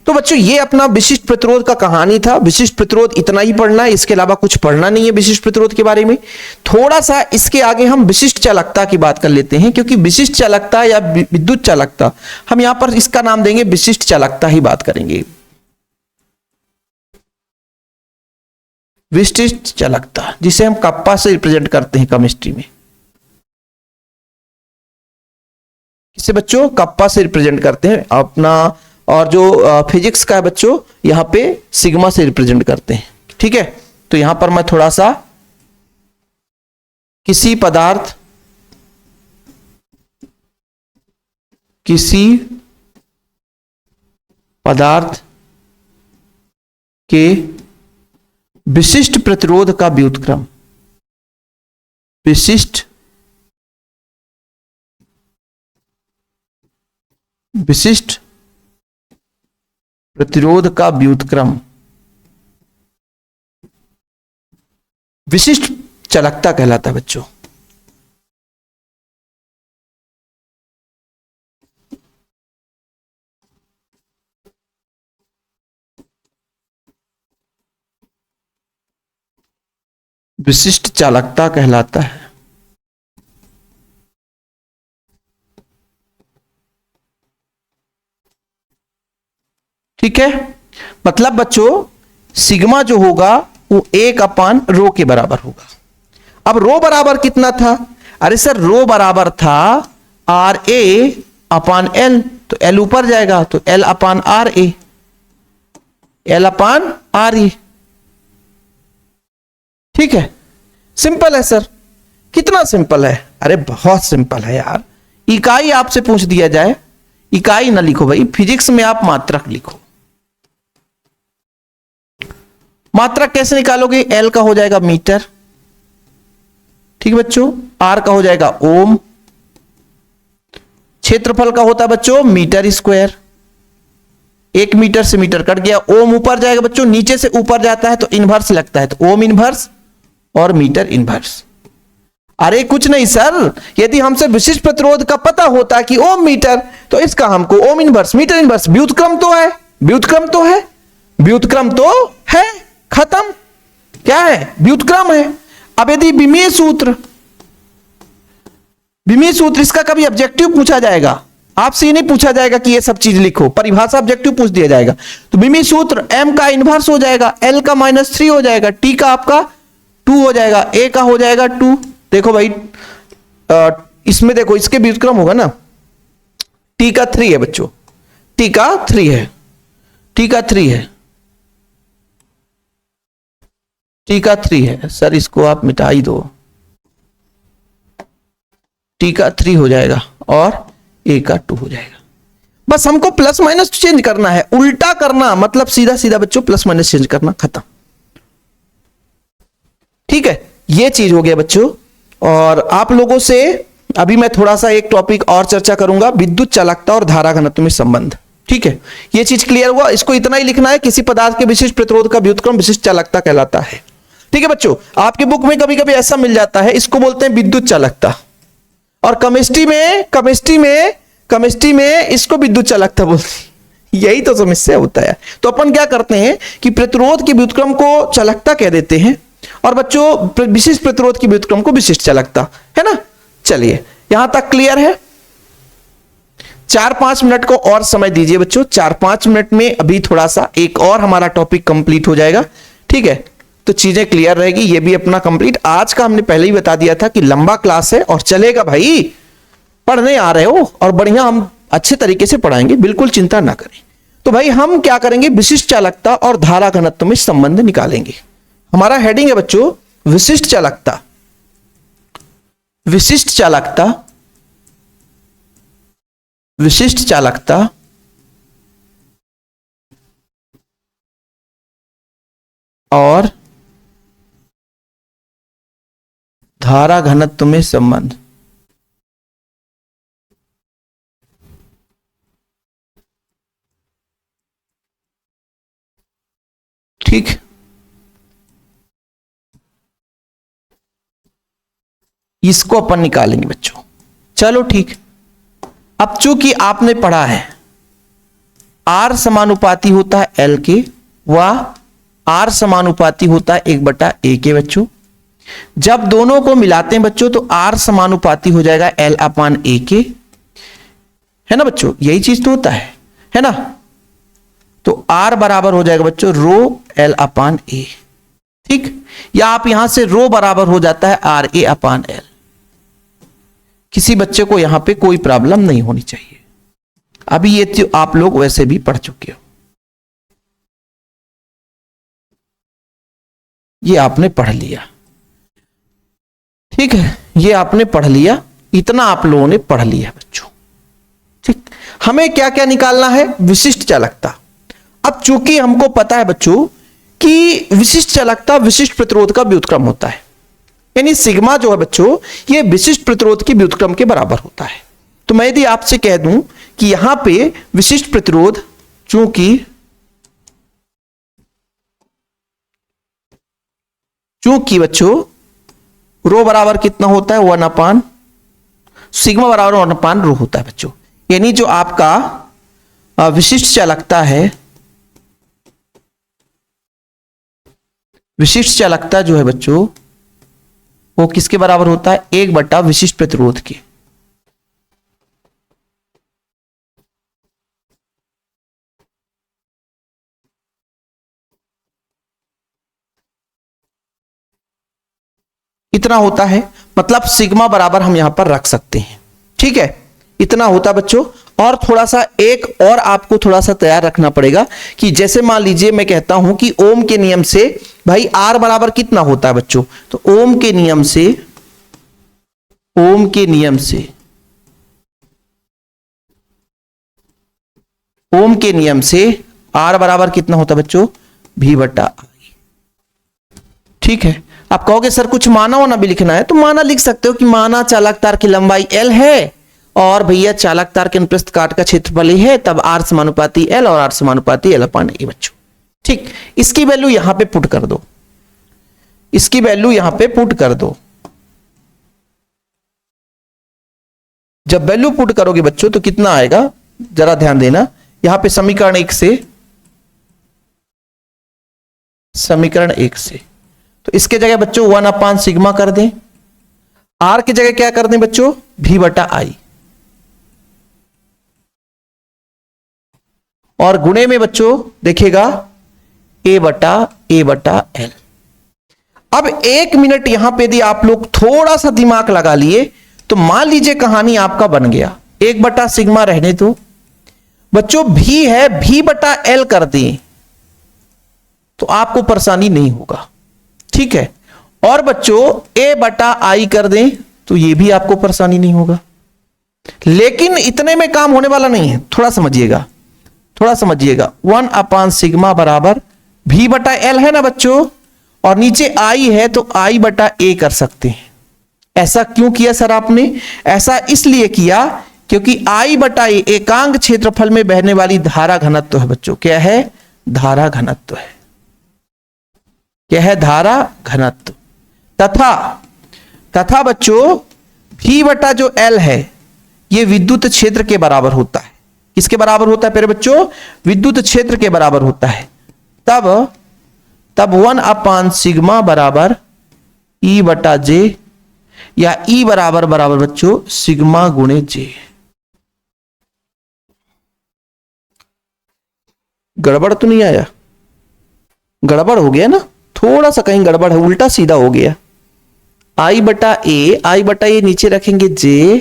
तो बच्चों ये अपना विशिष्ट प्रतिरोध का कहानी था। विशिष्ट प्रतिरोध इतना ही पढ़ना है, इसके अलावा कुछ पढ़ना नहीं है विशिष्ट प्रतिरोध के बारे में। थोड़ा सा इसके आगे हम विशिष्ट चालकता की बात कर लेते हैं, क्योंकि विशिष्ट चालकता या विद्युत चालकता, हम यहां पर इसका नाम देंगे विशिष्ट चालकता ही बात करेंगे। विशिष्ट चालकता, जिसे हम कप्पा से रिप्रेजेंट करते हैं केमिस्ट्री में, इसे बच्चों कप्पा से रिप्रेजेंट करते हैं अपना, और जो फिजिक्स का है बच्चों यहां पे सिग्मा से रिप्रेजेंट करते हैं। ठीक है, तो यहां पर मैं थोड़ा सा किसी पदार्थ के विशिष्ट प्रतिरोध का व्युत्क्रम, विशिष्ट प्रतिरोध का व्युत्क्रम विशिष्ट चालकता कहलाता है बच्चों। विशिष्ट चालकता कहलाता है। ठीक है, मतलब बच्चों सिग्मा जो होगा वो 1/ρ के बराबर होगा। अब रो बराबर कितना था, अरे सर रो बराबर था RA/L, तो L ऊपर जाएगा तो L/RA, L/RA। ठीक है, सिंपल है सर। कितना सिंपल है, अरे बहुत सिंपल है यार। इकाई आपसे पूछ दिया जाए, इकाई ना लिखो भाई, फिजिक्स में आप मात्रक लिखो। मात्रक कैसे निकालोगे? एल का हो जाएगा मीटर, ठीक है बच्चों, आर का हो जाएगा ओम, क्षेत्रफल का होता है बच्चों मीटर स्क्वायर, 1 मीटर से मीटर कट गया, ओम ऊपर जाएगा बच्चों, नीचे से ऊपर जाता है तो इनवर्स लगता है, तो ओम इनवर्स और मीटर इनवर्स। अरे कुछ नहीं सर, यदि हमसे विशिष्ट प्रतिरोध का पता होता कि ओम मीटर, तो इसका हमको ओम इनवर्स मीटर इनवर्स, व्युत्क्रम तो है, व्युत्क्रम तो है, व्युत्क्रम तो है, खत्म। क्या है? व्युत्क्रम है। अब यदि विमीय सूत्र, विमीय सूत्र इसका कभी ऑब्जेक्टिव पूछा जाएगा, आपसे ये नहीं पूछा जाएगा कि ये सब चीज लिखो, परिभाषा ऑब्जेक्टिव पूछ दिया जाएगा। तो विमीय सूत्र m का इनवर्स हो जाएगा, l का -3 हो जाएगा, t का आपका 2 हो जाएगा, a का हो जाएगा 2। देखो भाई इसमें देखो इसके व्युत्क्रम होगा ना, t का 3 है बच्चों, t का 3 है, t का 3 है, t का 3 है। सर इसको आप मिटा ही दो, t का 3 हो जाएगा और a का 2 हो जाएगा। बस हमको प्लस माइनस चेंज करना है, उल्टा करना मतलब सीधा सीधा बच्चों प्लस माइनस चेंज करना, खत्म। ठीक है, ये चीज हो गया बच्चों। और आप लोगों से अभी मैं थोड़ा सा एक टॉपिक और चर्चा करूंगा, विद्युत चालकता और धारा घनत्व में संबंध। ठीक है, ये चीज क्लियर हुआ। इसको इतना ही लिखना है, किसी पदार्थ के विशिष्ट प्रतिरोध का व्युत्क्रम विशिष्ट चालकता कहलाता है। ठीक है बच्चों, आपके बुक में कभी कभी ऐसा मिल जाता है, इसको बोलते हैं विद्युत चालकता, और केमिस्ट्री में इसको विद्युत चालकता बोलते हैं। यही तो समस्या होता है। तो अपन क्या करते हैं कि प्रतिरोध के व्युत्क्रम को चालकता कह देते हैं, और बच्चों विशिष्ट प्रतिरोध के व्युत्क्रम को विशिष्ट चालकता, है ना। चलिए यहां तक क्लियर है। 4-5 मिनट को और समय दीजिए बच्चों, 4-5 मिनट में अभी थोड़ा सा एक और हमारा टॉपिक कंप्लीट हो जाएगा। ठीक है, तो चीजें क्लियर रहेगी, ये भी अपना कंप्लीट। आज का हमने पहले ही बता दिया था कि लंबा क्लास है और चलेगा भाई, पढ़ने आ रहे हो और बढ़िया हम अच्छे तरीके से पढ़ाएंगे, बिल्कुल चिंता ना करें। तो भाई हम क्या करेंगे, विशिष्ट चालकता और धारा घनत्व में संबंध निकालेंगे। हमारा हेडिंग है बच्चों विशिष्ट चालकता, विशिष्ट चालकता, विशिष्ट चालकता और धारा घनत्व में संबंध। ठीक, इसको अपन निकालेंगे बच्चों। चलो ठीक, अब चूंकि आपने पढ़ा है R समानुपाती होता है L के, व R समानुपाती होता है 1/A के बच्चों। जब दोनों को मिलाते हैं बच्चों तो R समानुपाती हो जाएगा L/A के, है ना बच्चों, यही चीज तो होता है ना। तो R बराबर हो जाएगा बच्चों रो L/A। ठीक, या आप यहां से रो बराबर हो जाता है RA/L। किसी बच्चे को यहां पे कोई प्रॉब्लम नहीं होनी चाहिए। अभी ये तो आप लोग वैसे भी पढ़ चुके हो, ये आपने पढ़ लिया। ठीक है, ये आपने पढ़ लिया, इतना आप लोगों ने पढ़ लिया बच्चों। ठीक, हमें क्या क्या निकालना है, विशिष्ट चालकता। अब चूंकि हमको पता है बच्चों कि विशिष्ट चालकता विशिष्ट प्रतिरोध का व्युत्क्रम होता है, यानी सिग्मा जो है बच्चों ये विशिष्ट प्रतिरोध के व्युत्क्रम के बराबर होता है। तो मैं यदि आपसे कह दूं कि यहां पे विशिष्ट प्रतिरोध चूंकि बच्चों रो बराबर कितना होता है, 1/, सिग्मा बराबर 1/, रो होता है बच्चों। यानी जो आपका विशिष्ट चालकता है, विशिष्ट चालकता जो है बच्चों वो किसके बराबर होता है, 1/ विशिष्ट प्रतिरोध के। इतना होता है, मतलब सिग्मा बराबर हम यहां पर रख सकते हैं। ठीक है, इतना होता बच्चों। और थोड़ा सा एक और आपको थोड़ा सा तैयार रखना पड़ेगा कि जैसे मान लीजिए मैं कहता हूं कि ओम के नियम से भाई R बराबर कितना होता है बच्चों, तो ओम के नियम से ओम के नियम से R बराबर कितना होता है बच्चों, V बटा I। ठीक है, आप कहोगे सर कुछ माना वाना भी लिखना है, तो माना लिख सकते हो कि माना चालक तार की लंबाई L है और भैया चालक तार के अनुप्रस्थ काट का क्षेत्रफल है, तब R समानुपाती L और R समानुपाती L अपान A बच्चों। ठीक, इसकी वैल्यू यहां पे पुट कर दो, इसकी वैल्यू यहां पे पुट कर दो। जब वैल्यू पुट करोगे बच्चों तो कितना आएगा, जरा ध्यान देना। यहां पे समीकरण 1 से, समीकरण 1 से तो इसके जगह बच्चों 1 अपान सिग्मा कर दें, R की जगह क्या कर दें बच्चों, V बटा I, और गुणे में बच्चों देखिएगा A बटा L। अब 1 मिनट यहां पे यदि आप लोग थोड़ा सा दिमाग लगा लिए तो मान लीजिए कहानी आपका बन गया। 1 बटा सिग्मा रहने दो बच्चों, V है, V बटा L कर दें तो आपको परेशानी नहीं होगा। ठीक है, और बच्चों A बटा I कर दें तो ये भी आपको परेशानी नहीं होगा। लेकिन इतने में काम होने वाला नहीं है, थोड़ा समझिएगा, थोड़ा समझिएगा। 1 अपान सिग्मा बराबर V बटा L है ना बच्चों, और नीचे I है तो I बटा A कर सकते हैं। ऐसा क्यों किया सर आपने, ऐसा इसलिए किया क्योंकि I बटा A एकांक क्षेत्रफल में बहने वाली धारा घनत्व है बच्चों। क्या है, धारा घनत्व है। क्या है, धारा घनत्व। तथा बच्चों V बटा जो L है ये विद्युत क्षेत्र के बराबर होता है। किसके बराबर होता है प्यारे बच्चों, विद्युत क्षेत्र के बराबर होता है। तब 1 अपान सिग्मा बराबर E बटा J, या E बराबर बच्चों सिग्मा गुणे J। गड़बड़ तो नहीं आया, गड़बड़ हो गया ना, थोड़ा सा कहीं गड़बड़ है, उल्टा सीधा हो गया। I बटा ए नीचे रखेंगे J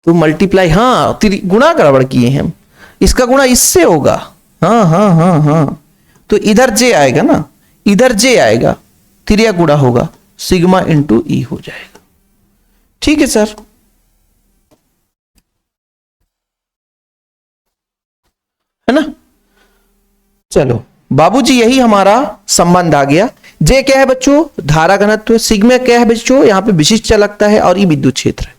तो मल्टीप्लाई, हाँ गुणा गड़बड़ किए हैं हम, इसका गुणा इससे होगा। हाँ, तो इधर J आएगा ना, इधर J आएगा, त्रिया गुणा होगा, सिग्मा इंटू E हो जाएगा। ठीक है सर, है ना। चलो बाबूजी, यही हमारा संबंध आ गया। J क्या है बच्चों, धारा घनत्व। सिग्मा क्या है बच्चों, यहां पे विशिष्ट चालकता है, और E विद्युत क्षेत्र है।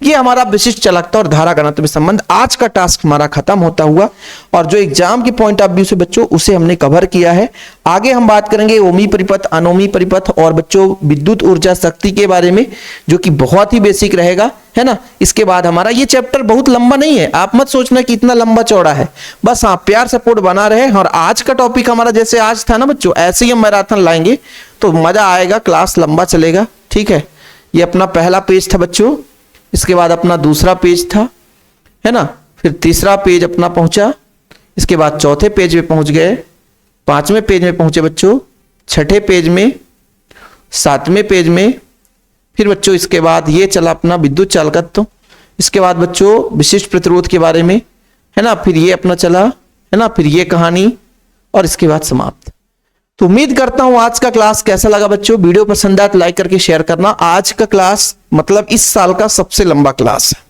ये हमारा विशिष्ट चालकता और धारा घनत्व में संबंध। आज का टास्क हमारा खत्म होता हुआ, और जो एग्जाम के पॉइंट ऑफ व्यू से बच्चों उसे हमने कवर किया है। आगे हम बात करेंगे ओमी परिपथ, अनोमी परिपथ और बच्चों विद्युत ऊर्जा शक्ति के बारे में, जो कि बहुत ही बेसिक रहेगा, है ना। इसके बाद हमारा ये चैप्टर बहुत लंबा नहीं है, आप मत सोचना कि इतना लंबा चौड़ा है, बस हाँ प्यार सपोर्ट बना रहे। और आज का टॉपिक हमारा जैसे आज था ना बच्चों, ऐसे ही हम मैराथन लाएंगे तो मजा आएगा, क्लास लंबा चलेगा। ठीक है, ये अपना पहला पेज था बच्चों, इसके बाद अपना दूसरा पेज था, है ना, फिर तीसरा पेज अपना पहुंचा, इसके बाद चौथे पेज में पहुंच गए, पांचवें पेज में पहुंचे बच्चों, छठे पेज में, सातवें पेज में, फिर बच्चों इसके बाद ये चला अपना विद्युत चालकत्व, इसके बाद बच्चों विशिष्ट प्रतिरोध के बारे में, है ना, फिर ये अपना चला, है ना, फिर ये कहानी, और इसके बाद समाप्त। तो उम्मीद करता हूं आज का क्लास कैसा लगा बच्चों। वीडियो पसंद आया तो लाइक करके शेयर करना। आज का क्लास मतलब इस साल का सबसे लंबा क्लास है।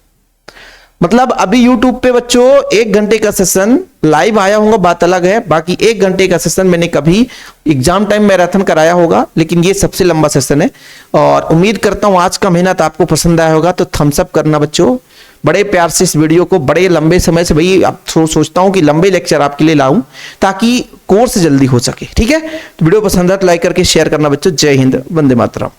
मतलब अभी YouTube पे बच्चों 1 घंटे का सेशन लाइव आया होगा, बात अलग है, बाकी 1 घंटे का सेशन मैंने कभी एग्जाम टाइम मैराथन कराया होगा, लेकिन ये सबसे लंबा सेशन है। और उम्मीद करता हूं आज का मेहनत आपको पसंद आया होगा, तो थम्स अप करना बच्चों, बड़े प्यार से इस वीडियो को। बड़े लंबे समय से भाई अब सोचता हूं कि लंबे लेक्चर आपके लिए लाऊं ताकि कोर्स जल्दी हो सके। ठीक है, तो वीडियो पसंद आए तो लाइक करके शेयर करना बच्चों। जय हिंद, वंदे मातरम।